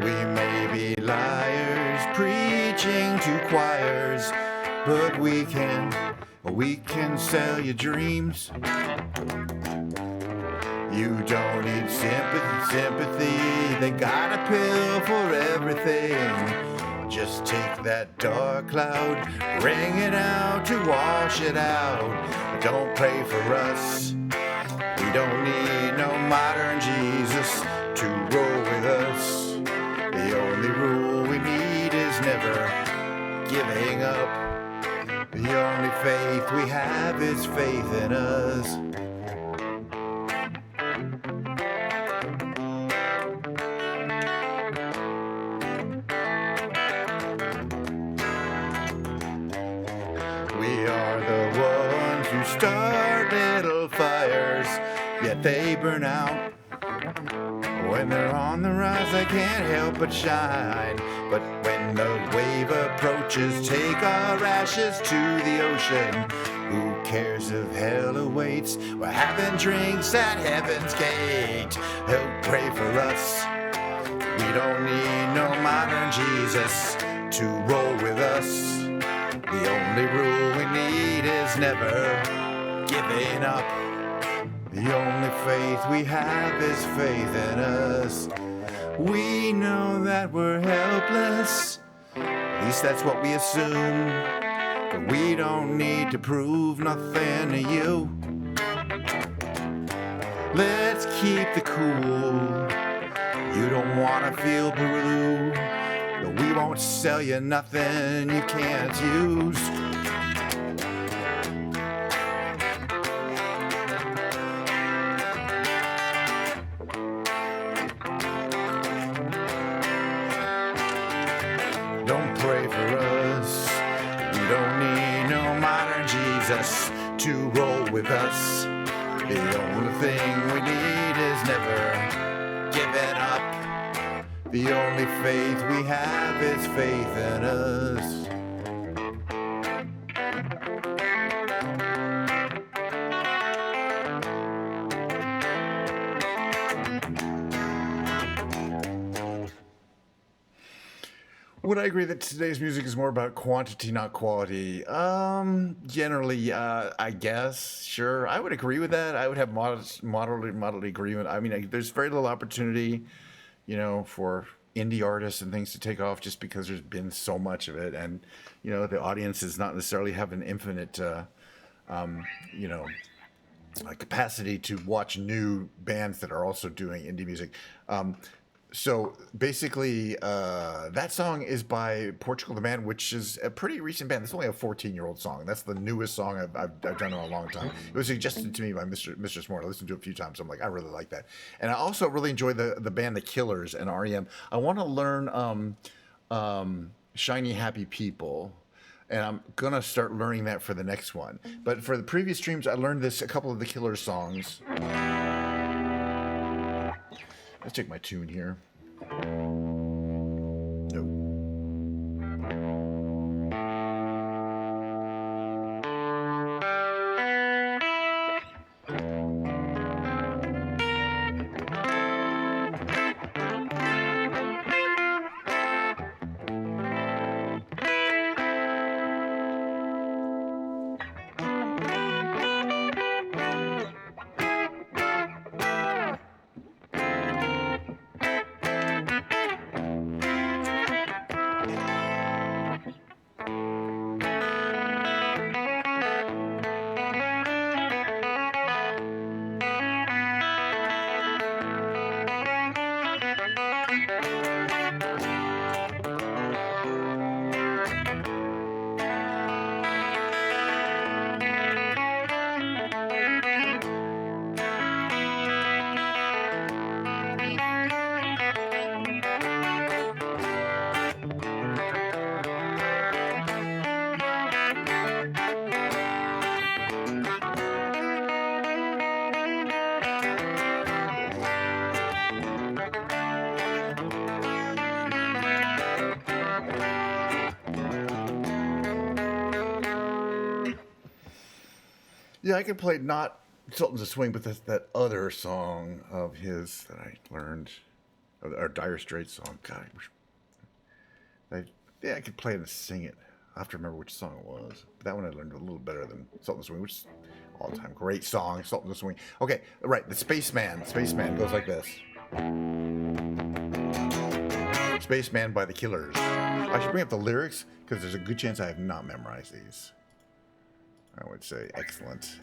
We may be liars preaching to choirs, but we can sell you dreams. You don't need sympathy. They got a pill for everything. Just take that dark cloud, wring it out to wash it out. Don't pray for us. We don't need no modern Jesus to roll with us. The only rule we need is never giving up. The only faith we have is faith in us. Start little fires, yet they burn out. When they're on the rise, they can't help but shine. But when the wave approaches, take our ashes to the ocean. Who cares of hell awaits. We're having drinks at heaven's gate. Help pray for us. We don't need no modern Jesus to roll with us. The only rule we need is never giving up. The only faith we have is faith in us. We know that we're helpless. At least that's what we assume. But we don't need to prove nothing to you. Let's keep the cool. You don't wanna feel blue, but we won't sell you nothing you can't use. Don't pray for us. We don't need no modern Jesus to roll with us. The only thing we need is never giving up. The only faith we have is faith in us. Would I agree that today's music is more about quantity, not quality? Generally, I guess, sure. I would agree with that. I would have moderately agreement. I mean, there's very little opportunity, for indie artists and things to take off just because there's been so much of it. And, the audience does not necessarily have an infinite, capacity to watch new bands that are also doing indie music. So basically, that song is by Portugal the Man, which is a pretty recent band. It's only a 14-year-old song. That's the newest song I've done in a long time. It was suggested to me by Mr. Smart. I listened to it a few times. So I'm like, I really like that. And I also really enjoy the band The Killers and REM. I want to learn Shiny Happy People. And I'm going to start learning that for the next one. But for the previous streams, I learned a couple of The Killers songs. Let's check my tune here. Nope. Yeah, I could play not Sultans of Swing, but that other song of his that I learned, or Dire Straits song. God, I could play it and sing it. I have to remember which song it was. But that one I learned a little better than Sultans of Swing, which is all-time great song, Sultans of Swing. Okay, right, the Spaceman. Spaceman goes like this. Spaceman by the Killers. I should bring up the lyrics, because there's a good chance I have not memorized these. I would say excellent.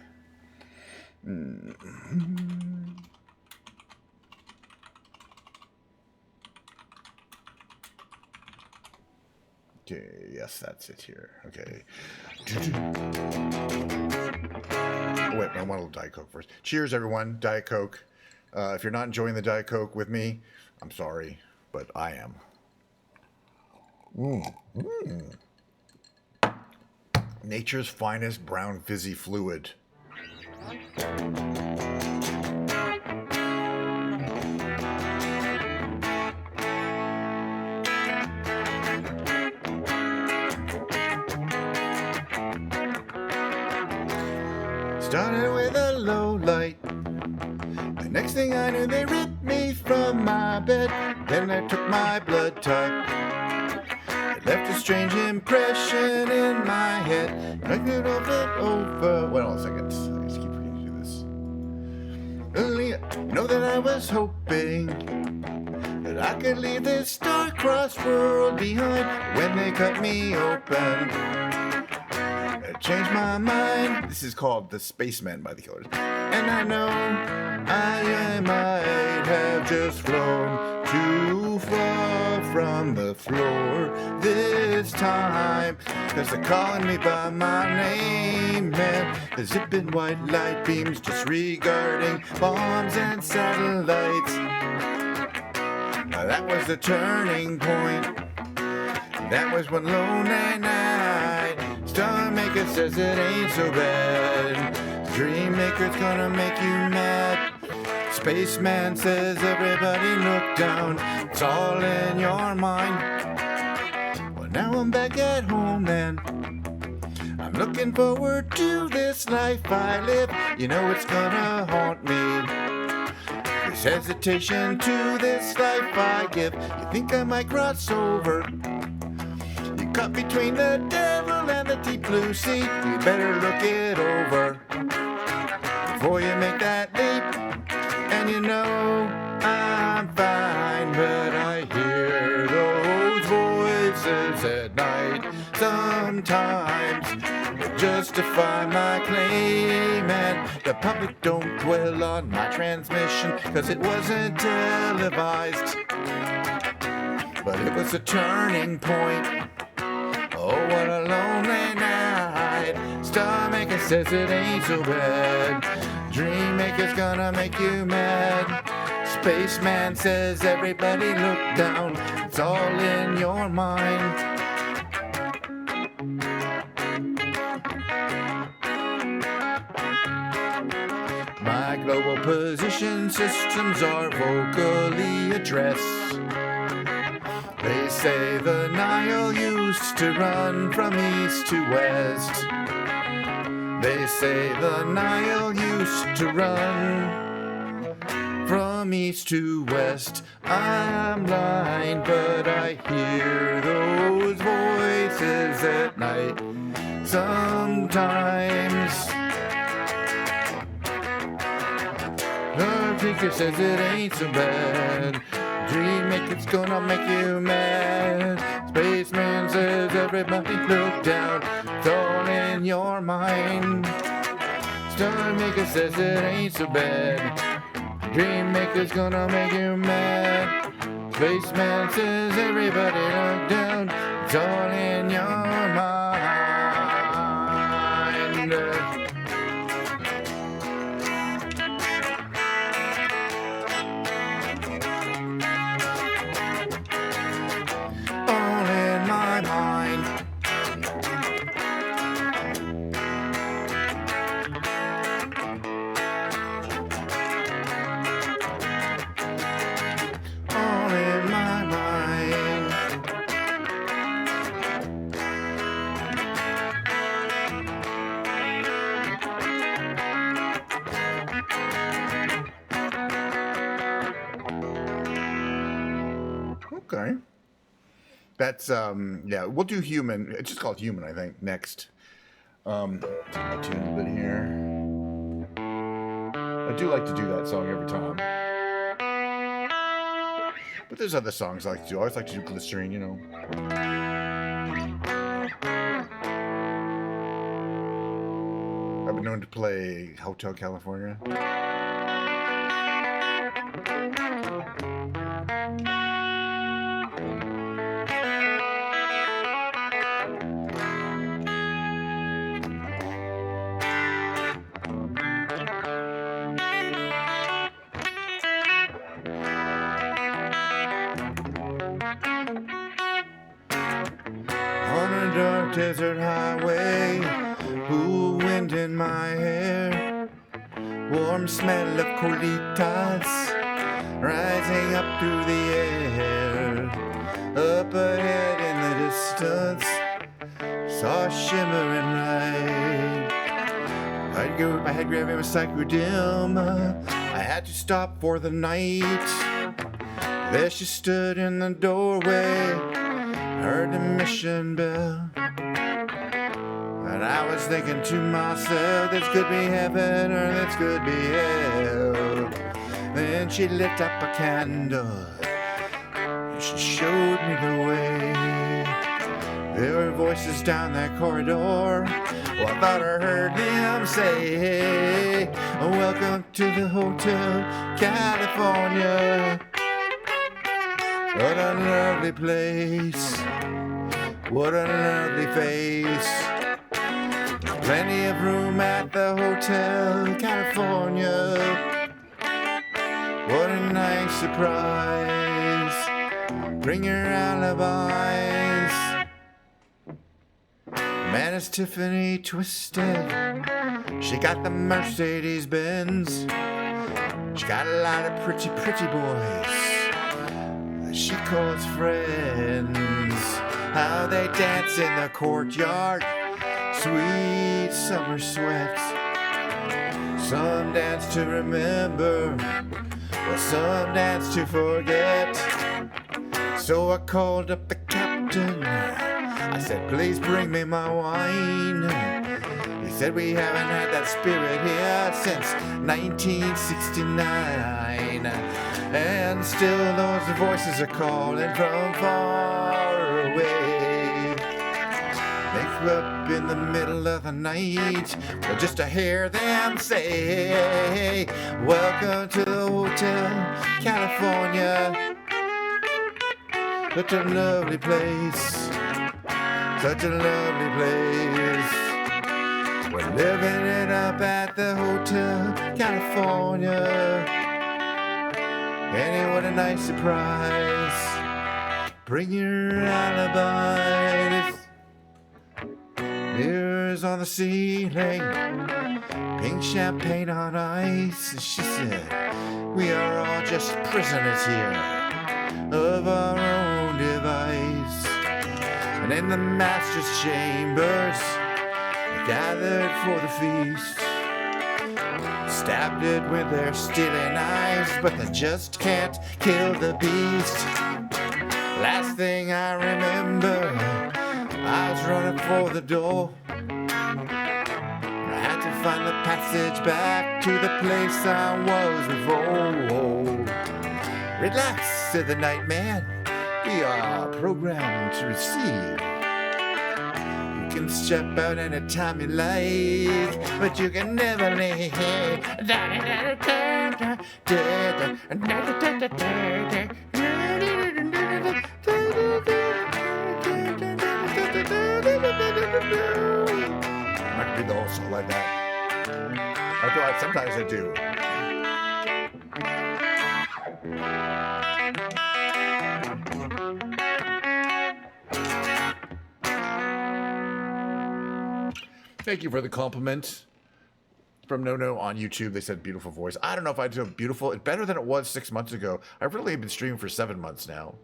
Okay, yes, that's it here. Okay. Oh, wait, I want a little Diet Coke first. Cheers, everyone. Diet Coke. If you're not enjoying the Diet Coke with me, I'm sorry, but I am. Nature's finest brown fizzy fluid. Started with a low light. The next thing I knew, they ripped me from my bed. Then they took my blood type. It left a strange impression in my head. I could over. Wait on a second. I just keep forgetting to do this. Earlier, know that I was hoping that I could leave this star-crossed world behind. When they cut me open, it changed my mind. This is called The Spaceman by the Killers. And I know I might have just flown too far from the floor this time, 'cause they're calling me by my name, and the zipping white light beams disregarding bombs and satellites. That was the turning point. That was one lonely night. Star Maker says it ain't so bad. Dream Maker's gonna make you mad. Spaceman says everybody look down. It's all in your mind. Well, now I'm back at home and I'm looking forward to this life I live. You know it's gonna haunt me. This hesitation to this life I give. You think I might cross over? You caught between the devil and the deep blue sea. You better look it over before you make that leap. And you know I'm fine, but I hear those voices at night sometimes that justify my claim. And the public don't dwell on my transmission, 'cause it wasn't televised, but it was a turning point. Oh, what a lonely night. Star Maker says it ain't so bad. Dream Maker's gonna make you mad. Spaceman says everybody look down. It's all in your mind. My global position systems are vocally addressed. They say the Nile used to run from east to west. They say the Nile used to run from east to west. I'm blind, but I hear those voices at night sometimes. The teacher says it ain't so bad. Dream Maker's gonna make you mad. Spaceman says everybody look down. It's all in your mind. Star Maker says it ain't so bad. Dream Maker's gonna make you mad. Spaceman says everybody look down. It's all in your mind. All in my mind. All in my mind. Okay. That's yeah, we'll do Human. It's just called Human, I think, next. I'll tune a bit here. I do like to do that song every time. But there's other songs I like to do. I always like to do Glycerine, you know. I've been known to play Hotel California. On a dark desert highway, cool wind in my hair, warm smell of colitas rising up through the air. Up ahead in the distance, saw a shimmering light. Right go, my head gravity was psycho dim. I had to stop for the night. There she stood in the doorway, heard the mission bell. And I was thinking to myself, this could be heaven or this could be hell. Then she lit up a candle, and she showed me the way. There were voices down that corridor. Well, I thought I heard them say, hey, welcome to the Hotel California. What a lovely place. What a lovely face. Plenty of room at the Hotel California. What a nice surprise. Bring your alibis. Man, it's Tiffany Twisted. She got the Mercedes Benz. She got a lot of pretty, pretty boys that she calls friends. How they dance in the courtyard. Sweet summer sweats. Some dance to remember, well, some dance to forget. So I called up the captain. I said, please bring me my wine. He said, we haven't had that spirit here since 1969. And still those voices are calling from far away. They flew up in the middle of the night, well, just to hear them say, welcome to the Hotel California. Such a lovely place. Such a lovely place. We're living it up at the Hotel California. And what a nice surprise. Bring your alibis. Mirrors on the ceiling. Pink champagne on ice. And she said, we are all just prisoners here of our own device. And in the master's chambers, they gathered for the feast. Stabbed it with their steely knives, but they just can't kill the beast. Last thing I remember, I was running for the door. I had to find the passage back to the place I was before. Relax, said the night man. We are programmed to receive. You can step out anytime you like, but you can never leave. I can do the whole song like that. Sometimes I do. Thank you for the compliment from No on YouTube. They said beautiful voice. I don't know if I do beautiful. It's better than it was 6 months ago. I've really been streaming for 7 months now.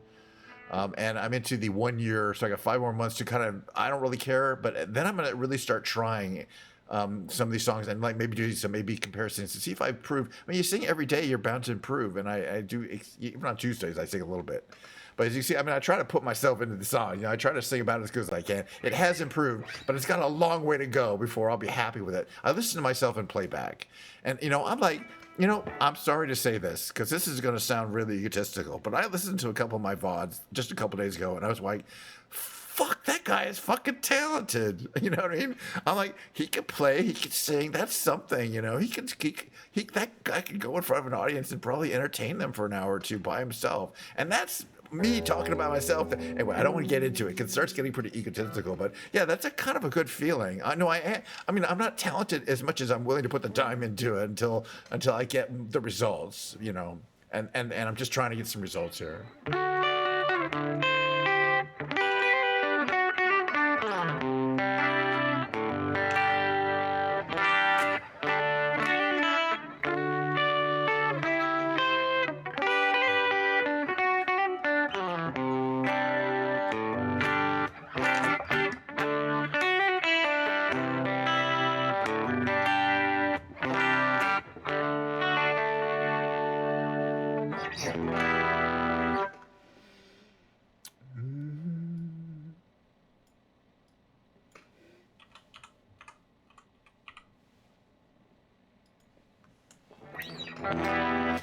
And I'm into the 1 year, so I got 5 more months to kind of, I don't really care, but then I'm going to really start trying some of these songs and like maybe do some maybe comparisons to see if I improve. I mean, you sing every day, you're bound to improve. And I do, even on Tuesdays, I sing a little bit. But as you see, I mean, I try to put myself into the song. You know, I try to sing about it as good as I can. It has improved, but it's got a long way to go before I'll be happy with it. I listen to myself in playback. And, you know, I'm like, you know, I'm sorry to say this, because this is going to sound really egotistical, but I listened to a couple of my VODs just a couple days ago, and I was like, fuck, that guy is fucking talented. You know what I mean? I'm like, he can play, he can sing, that's something, you know. That guy can go in front of an audience and probably entertain them for an hour or two by himself. And that's me talking about myself. Anyway, I don't want to get into it because it starts getting pretty egotistical, but yeah, that's a kind of a good feeling. I know I mean, I'm not talented as much as I'm willing to put the time into it until I get the results, you know, and I'm just trying to get some results here.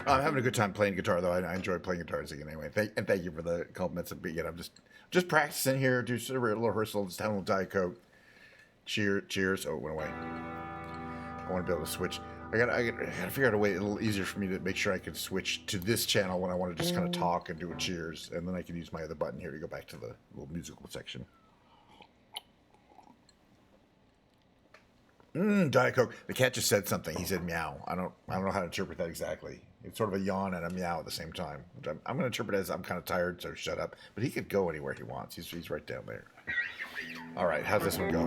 I'm having a good time playing guitar, though. I enjoy playing guitars again. Anyway, thank you for the compliments. Again, I'm just practicing here. Do sort of a little rehearsal. Just having a little Diet Coke. Cheers. Oh, it went away. I want to be able to switch. I gotta figure out a way a little easier for me to make sure I can switch to this channel when I want to just kind of talk and do a cheers, and then I can use my other button here to go back to the little musical section. Diet Coke. The cat just said something. He said meow. I don't know how to interpret that exactly. It's sort of a yawn and a meow at the same time. Which I'm going to interpret as I'm kind of tired, so shut up. But he could go anywhere he wants. He's right down there. All right, how's this one go?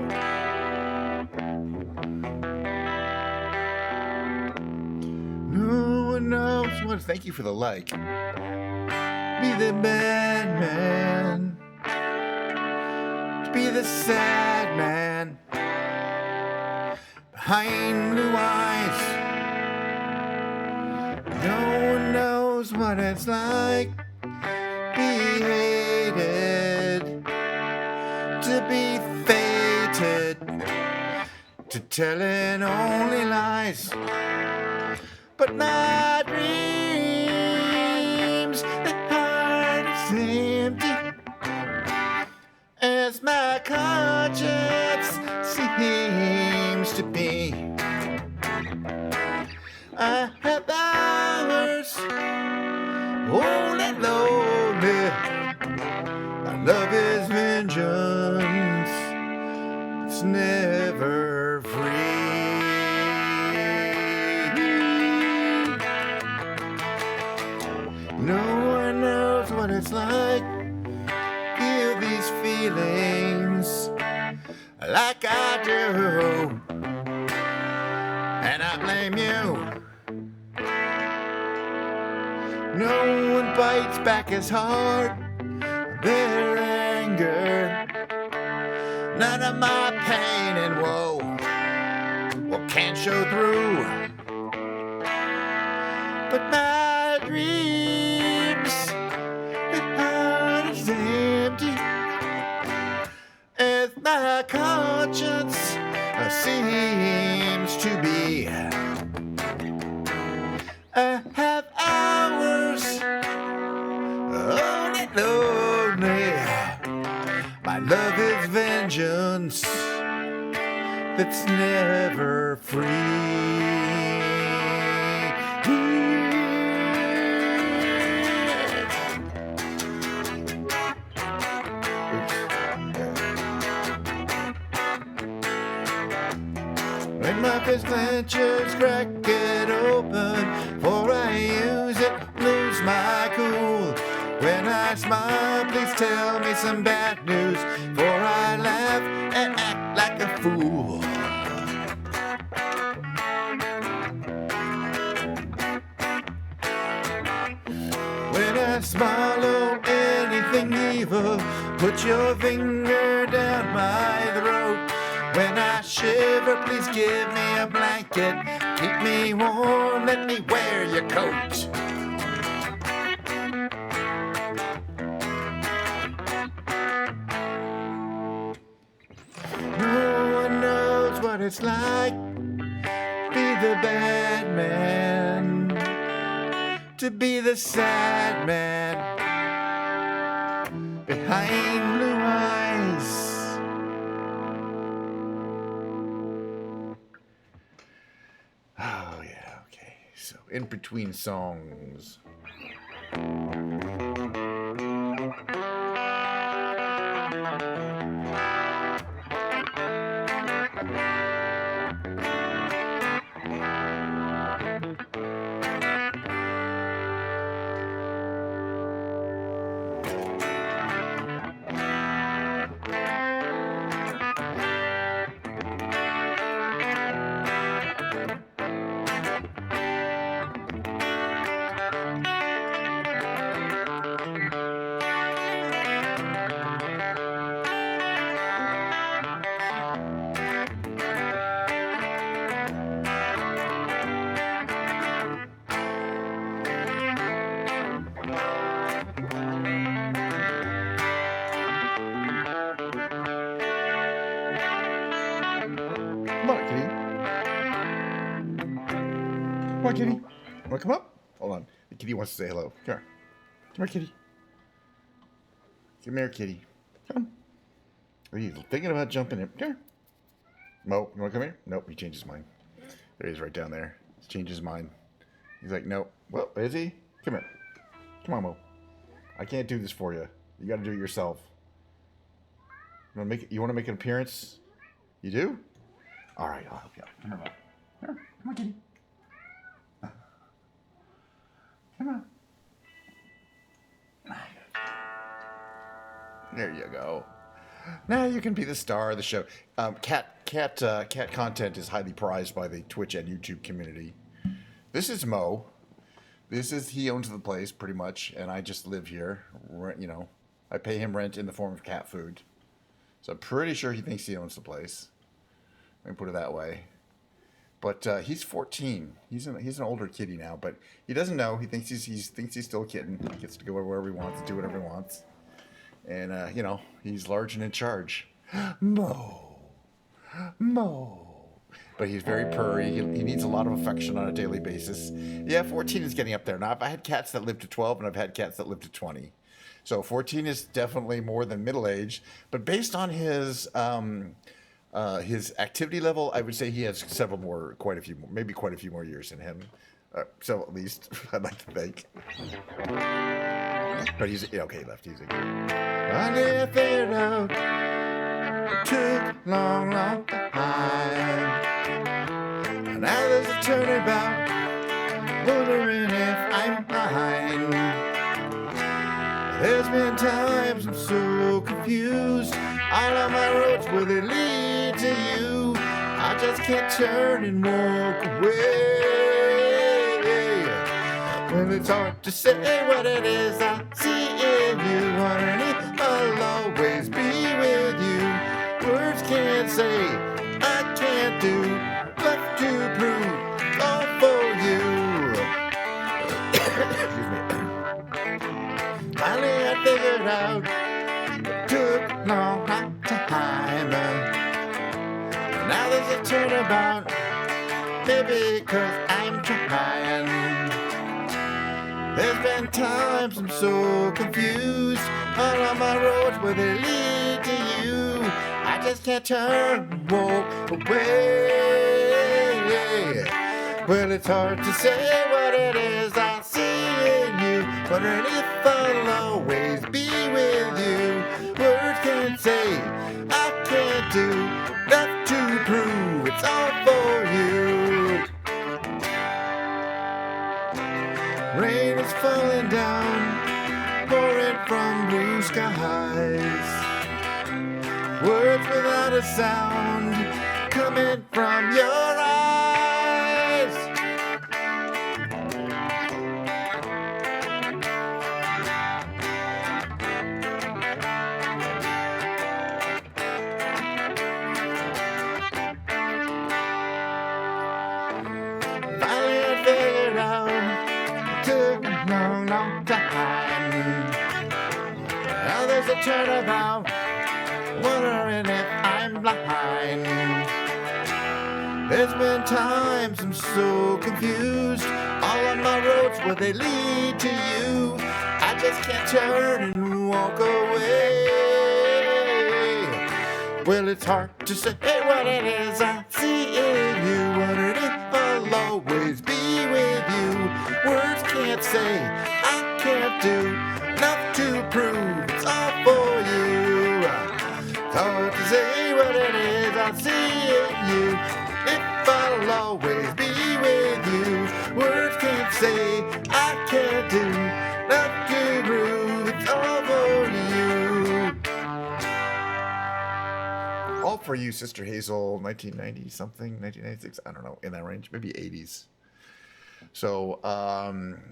No one knows what. Thank you for the like. Be the bad man. Be the sad man. Behind blue eyes. No one knows what it's like. Be hated. To be fated. To telling only lies. But my dreams, the heart is empty. As my conscience seems to be. I have hours, old and lonely. My love is vengeance, it's never free. No one knows what it's like. Feel these feelings like I do, and I blame you. No one bites back as hard. Their anger, none of my pain and woe can show through. But my dreams, the heart is empty. As my conscience seems to be. I have hours only lonely. My love is vengeance that's never free. When my fist clenches, crack it open, for I use it, lose my cool. When I smile, please tell me some bad news, for I laugh and act like a fool. When I swallow anything evil, put your finger down my throat. When I shiver, please give me a blanket. Keep me warm, let me wear your coat. No one knows what it's like. Be the bad man. To be the sad man. Behind blue eyes. Oh, yeah, okay. So, in between songs. on, kitty. Want to come up? Hold on. The kitty wants to say hello. Come here. Come here, kitty. Come here, kitty. Come. Are you thinking about jumping in? Come here. Mo, you want to come here? Nope, he changed his mind. There he is right down there. He's changed his mind. He's like, nope. Well, is he? Come here. Come on, Mo. I can't do this for you. You got to do it yourself. You want to make an appearance? You do? All right, I'll help you out. Come here, Mo. Here. Come on, kitty. Come on. There you go. Now you can be the star of the show. Cat content is highly prized by the Twitch and YouTube community. This is Mo. He owns the place pretty much, and I just live here. You know, I pay him rent in the form of cat food. So I'm pretty sure he thinks he owns the place. Let me put it that way. But he's 14. He's an older kitty now, but he doesn't know. He thinks he's still a kitten. He gets to go wherever he wants, do whatever he wants. And, you know, he's large and in charge. Mo. But he's very purry. He needs a lot of affection on a daily basis. Yeah, 14 is getting up there. Now, I've had cats that live to 12, and I've had cats that live to 20. So 14 is definitely more than middle age. But based on his activity level, I would say he has quite a few more years in him. So at least, I'd like to think. But okay, he left. He's a I left it out. It took long time. And now there's a turnabout, wondering if I'm behind. There's been times I'm so confused. All of my roads, will they lead to you? I just can't turn and walk away. Well, it's hard to say what it is I see in you. Underneath, I'll always be with you. Words can't say, I can't do, left to prove, all for you. Excuse me. Finally, I figured out it took a long time. Now there's a turnabout, maybe 'cause I'm trying. There's been times I'm so confused. All of my roads, where they lead to you. I just can't turn and walk away. Well, it's hard to say what it is I see in you. Wondering if I'll always be with you. Words can't say, I can't do, left to prove it's all for you. Rain is falling down, pouring from blue skies. Words without a sound, coming from your eyes. Finally I figured out it took a long time. Now there's a turnabout, wondering if I'm blind. There's been times I'm so confused. All of my roads, where they lead to you. I just can't turn and walk away. Well, it's hard to say what it is I see in you. Wondering if I'll always be with you. Words can't say, I can't do, enough to prove it's all for you. It's hard to say what it is I see in you. If I'll always be with you. Words can't say, I can't do, enough to prove it's all for you. All for you, Sister Hazel, 1990 something, 1996, I don't know, in that range, maybe 80s. So,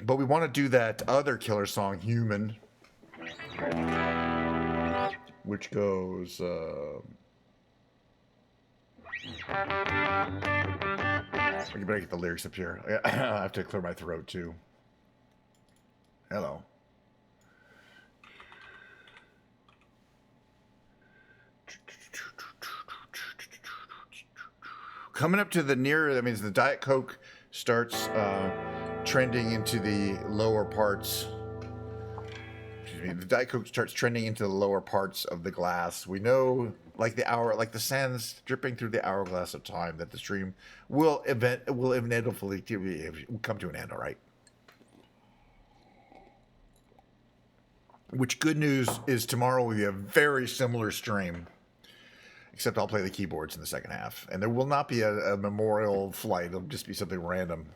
but we want to do that other killer song, Human, which goes, we better get the lyrics up here. I have to clear my throat too. Hello. Coming up to the near, that means the Diet Coke starts trending into the lower parts. Excuse me, the Diet Coke starts trending into the lower parts of the glass. We know, like the sands dripping through the hourglass of time, that the stream will inevitably come to an end. All right. Which, good news is, tomorrow will be a very similar stream, except I'll play the keyboards in the second half, and there will not be a memorial flight. It'll just be something random,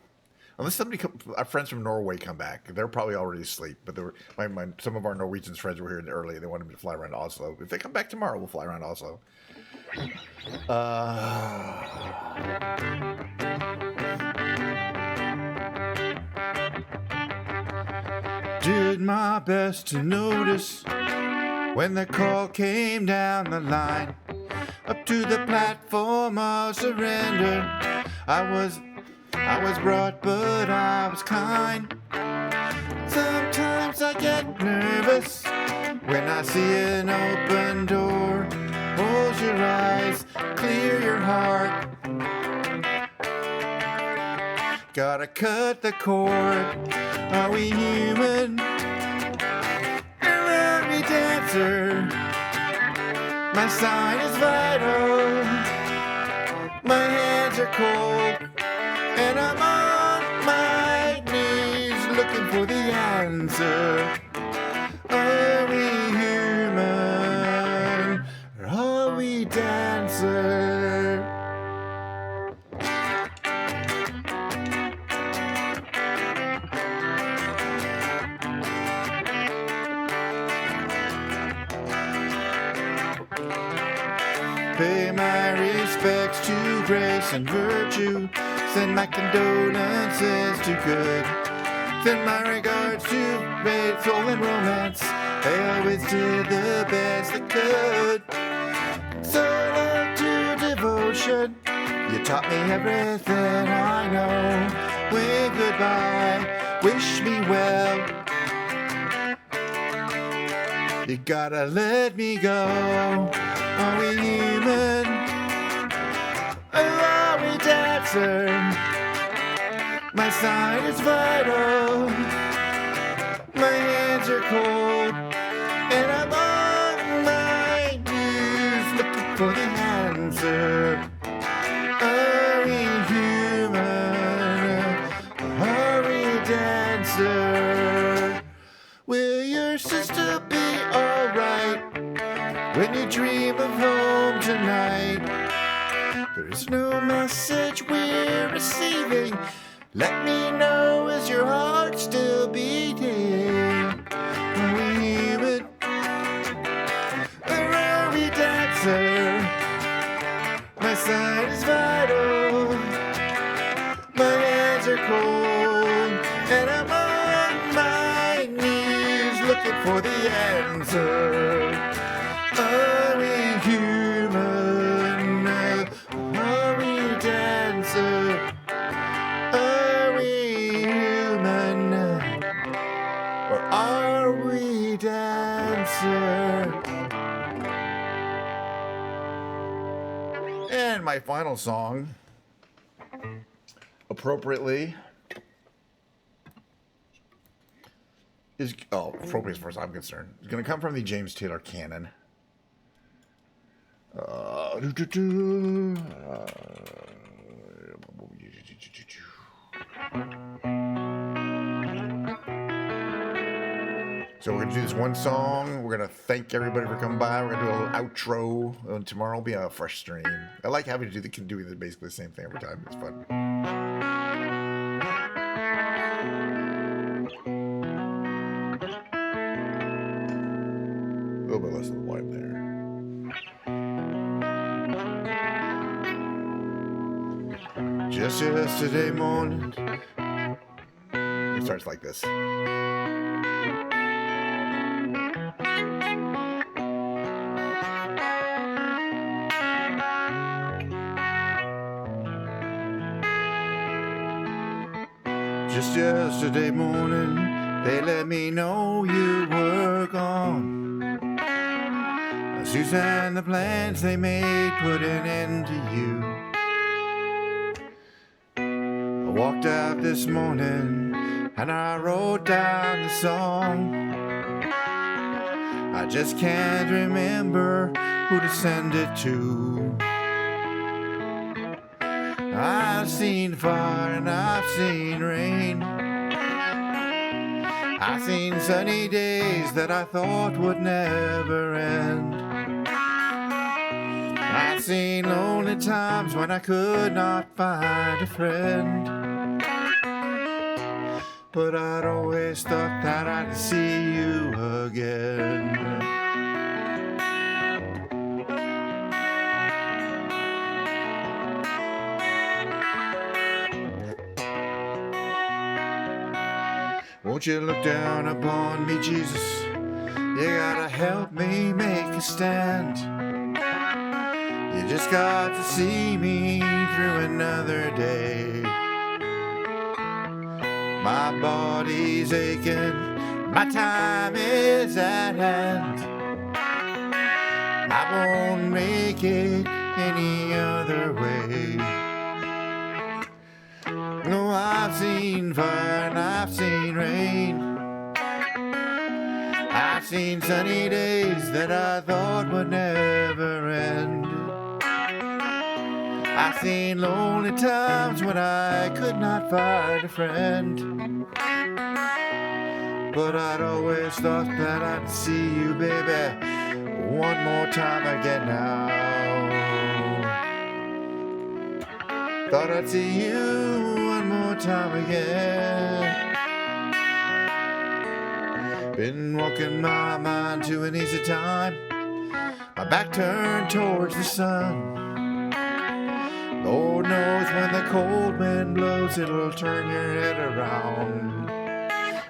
unless our friends from Norway come back. They're probably already asleep, but some of our Norwegian friends were here early. They wanted me to fly around Oslo. If they come back tomorrow, we'll fly around Oslo. Did my best to notice when the call came down the line, up to the platform of surrender. I was brought, but I was kind. Sometimes I get nervous when I see an open door. Close your eyes, clear your heart. Gotta cut the cord. Are we human? Or are we dancer? My sign is vital. My hands are cold, and I'm on my knees looking for the answer. Are we human? Or are we dancer? Pay my respects to grace and virtue. Send my condolences to good. Send my regards to faith, soul, and romance. They always did the best they could. So long to devotion. You taught me everything I know. Wave goodbye, wish me well. You gotta let me go. Are we human? Or are we dancer? My sign is vital. My hands are cold, and I'm on my knees looking for the answer. Are we human? Or are we dancer? Will your sister be alright when you dream of home tonight? There's no message we're receiving. Let me know, is your heart still beating? Are we human? Or are we dancer? My sign is vital. My hands are cold, and I'm on my knees looking for the answer. Are we human? Are we dancer? Are we human? Or are we dancer? And my final song, appropriately, appropriate as far as I'm concerned, is going to come from the James Taylor canon. So we're going to do this one song. We're going to thank everybody for coming by. We're going to do a little outro. And tomorrow will be a fresh stream. I like having to do basically the same thing every time. It's fun. A little bit less of the vibe there. Just yesterday morning. It starts like this. Just yesterday morning, they let me know you were gone. Suzanne, the plans they made put an end to you. walked out this morning and I wrote down the song. I just can't remember who to send it to. I've seen fire and I've seen rain. I've seen sunny days that I thought would never end. I've seen lonely times when I could not find a friend. But I'd always thought that I'd see you again. Won't you look down upon me, Jesus? You gotta help me make a stand. You just got to see me through another day. My body's aching, my time is at hand. I won't make it any other way. No, I've seen fire and I've seen rain. I've seen sunny days that I thought would never end. I've seen lonely times when I could not find a friend. But I'd always thought that I'd see you, baby, one more time again now. Thought I'd see you one more time again. Been walking my mind to an easy time, my back turned towards the sun. Lord knows when the cold wind blows, it'll turn your head around.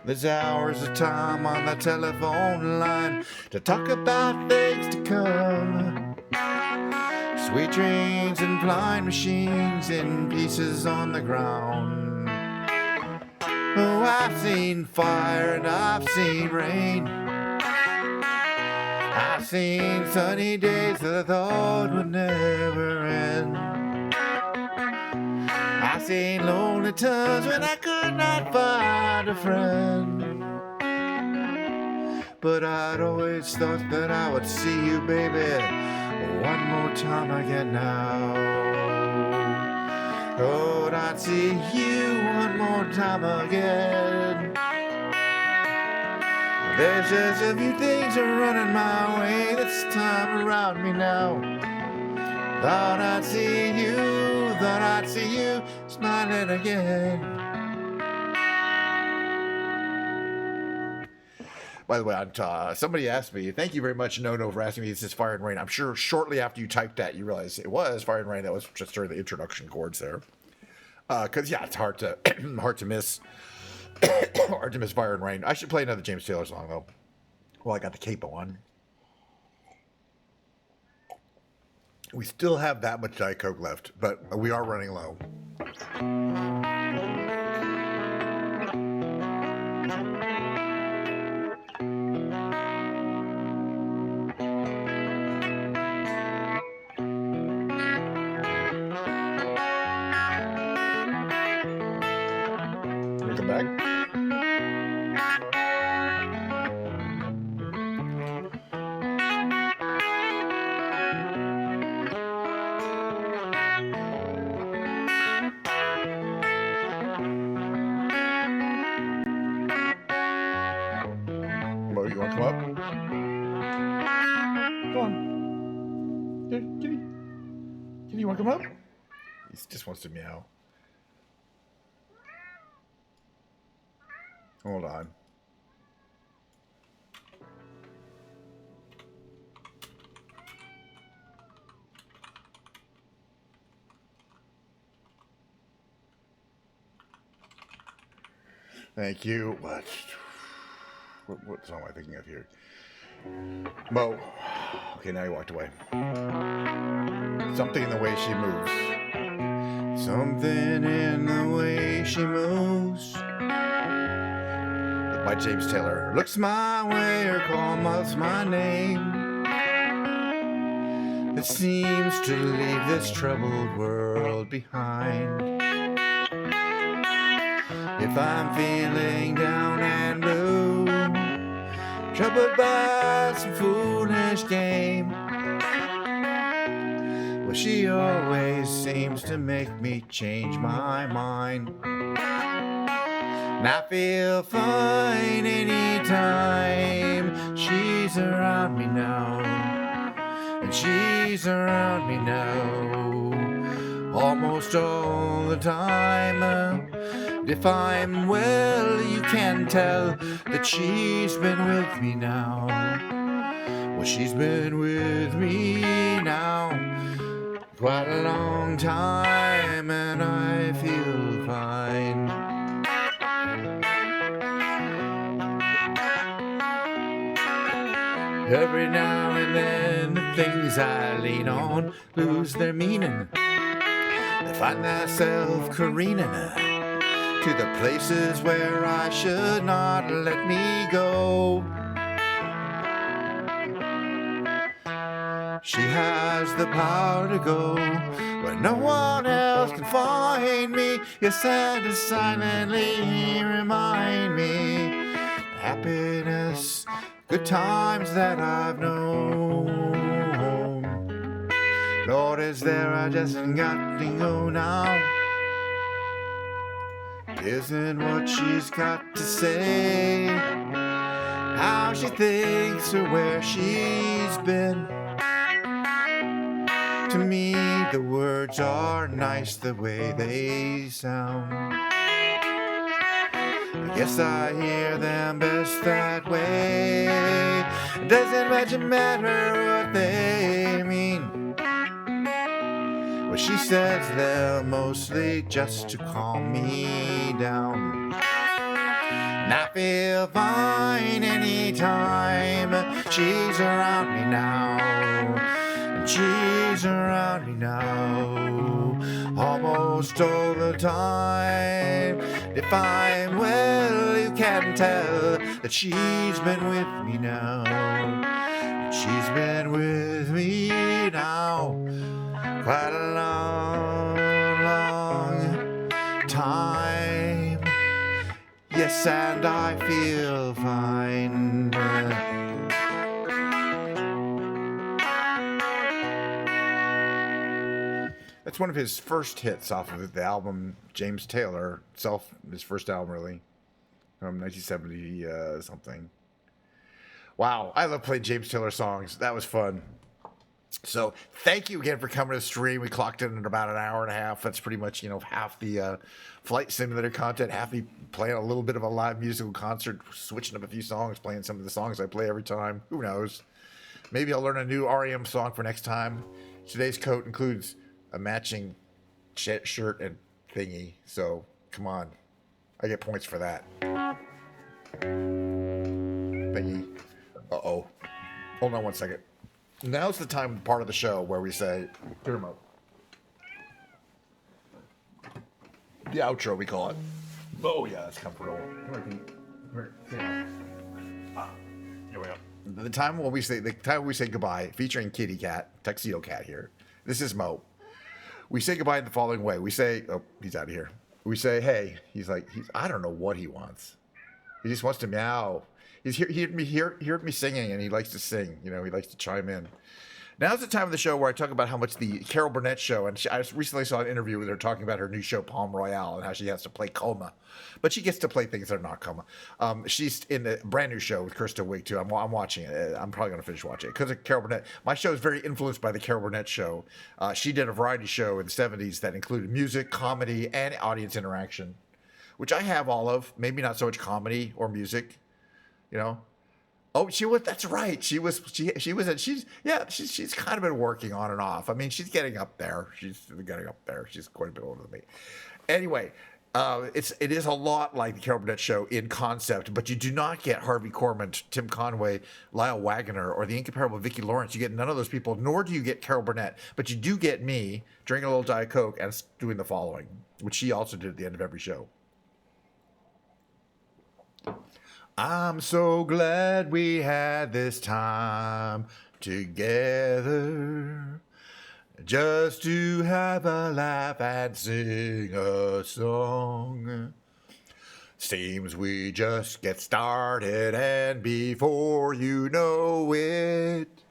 There's hours of time on the telephone line to talk about things to come. Sweet dreams and flying machines in pieces on the ground. Oh, I've seen fire and I've seen rain. I've seen sunny days that I thought would never end. I've seen lonely times when I could not find a friend. But I'd always thought that I would see you, baby, one more time again now. Oh, I'd see you one more time again. There's just a few things are running my way this time around me now. Thought I'd see you smiling again. By the way, somebody asked me, thank you very much, No, for asking me, this is Fire and Rain. I'm sure shortly after you typed that, you realized it was Fire and Rain. That was just during the introduction chords there. Because, yeah, it's hard to miss hard to miss Fire and Rain. I should play another James Taylor song, though. Well, I got the capo on. We still have that much Diet Coke left, but we are running low. Welcome back. You want to come up? Come on. Here, kitty. Kitty, you want to come up? He just wants to meow. Hold on. Thank you. What song am I thinking of here? Mo. Okay, now he walked away. Something in the way she moves. Something in the way she moves. By James Taylor. Looks my way or calls my name. It seems to leave this troubled world behind. If I'm feeling down and blue, troubled by some foolish game, well, she always seems to make me change my mind. And I feel fine anytime she's around me now. And she's around me now almost all the time. If I'm well, you can tell that she's been with me now. Well, she's been with me now quite a long time, and I feel fine. Every now and then the things I lean on lose their meaning. I find myself careening to the places where I should not let me go. She has the power to go where no one else can find me. Yes, and to silently remind me happiness, good times that I've known. Lord, is there, I just got to go now. Isn't what she's got to say, how she thinks or where she's been. To me, the words are nice the way they sound. I guess I hear them best that way. It doesn't much matter what they mean. Well, she says they're mostly just to calm me down. And I feel fine anytime she's around me now. And she's around me now almost all the time. If I'm well, you can tell that she's been with me now. She's been with me now quite a long, long time. Yes, and I feel fine. That's one of his first hits off of the album James Taylor, his first album really, from 1970 something. Wow, I love playing James Taylor songs. That was fun. So thank you again for coming to the stream. We clocked in at about an hour and a half. That's pretty much, half the flight simulator content, half me playing a little bit of a live musical concert, switching up a few songs, playing some of the songs I play every time. Who knows? Maybe I'll learn a new REM song for next time. Today's coat includes a matching shirt and thingy. So come on. I get points for that. Thingy. Uh-oh. Hold on one second. Now's the part of the show where we say, turn them up. The outro, we call it. Oh, yeah, that's comfortable. Here we go. The time we say goodbye, featuring Kitty Cat, Tuxedo Cat here. This is Mo. We say goodbye in the following way. We say, oh, he's out of here. We say, hey, I don't know what he wants. He just wants to meow. He heard me singing, and he likes to sing. He likes to chime in. Now's the time of the show where I talk about how much the Carol Burnett show, and I recently saw an interview with her talking about her new show, Palm Royale, and how she has to play coma. But she gets to play things that are not coma. She's in a brand new show with Krista Wiig, too. I'm watching it. I'm probably going to finish watching it because of Carol Burnett. My show is very influenced by the Carol Burnett show. She did a variety show in the 70s that included music, comedy, and audience interaction, which I have all of. Maybe not so much comedy or music, Oh, she was. That's right. She's kind of been working on and off. I mean, she's getting up there. She's quite a bit older than me. Anyway, it is a lot like the Carol Burnett show in concept, but you do not get Harvey Korman, Tim Conway, Lyle Waggoner, or the incomparable Vicki Lawrence. You get none of those people, nor do you get Carol Burnett. But you do get me drinking a little Diet Coke and doing the following, which she also did at the end of every show. I'm so glad we had this time together, just to have a laugh and sing a song. Seems we just get started, and before you know it,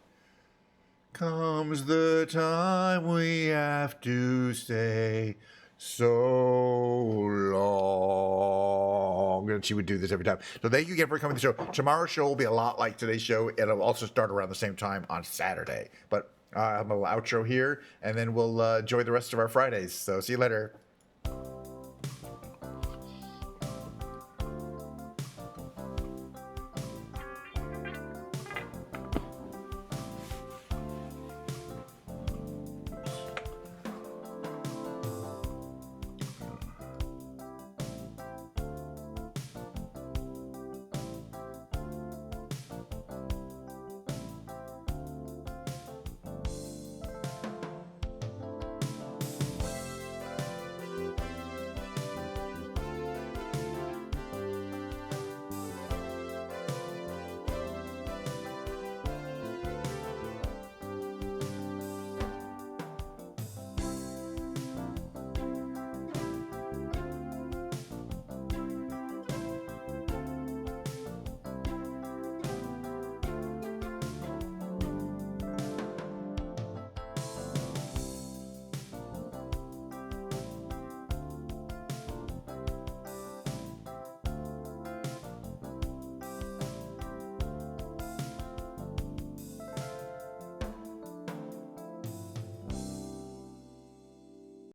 comes the time we have to say so long. And she would do this every time. So thank you again for coming to the show. Tomorrow's show will be a lot like today's show. It'll also start around the same time on Saturday. But I have a little outro here, and then we'll enjoy the rest of our Fridays. So see you later.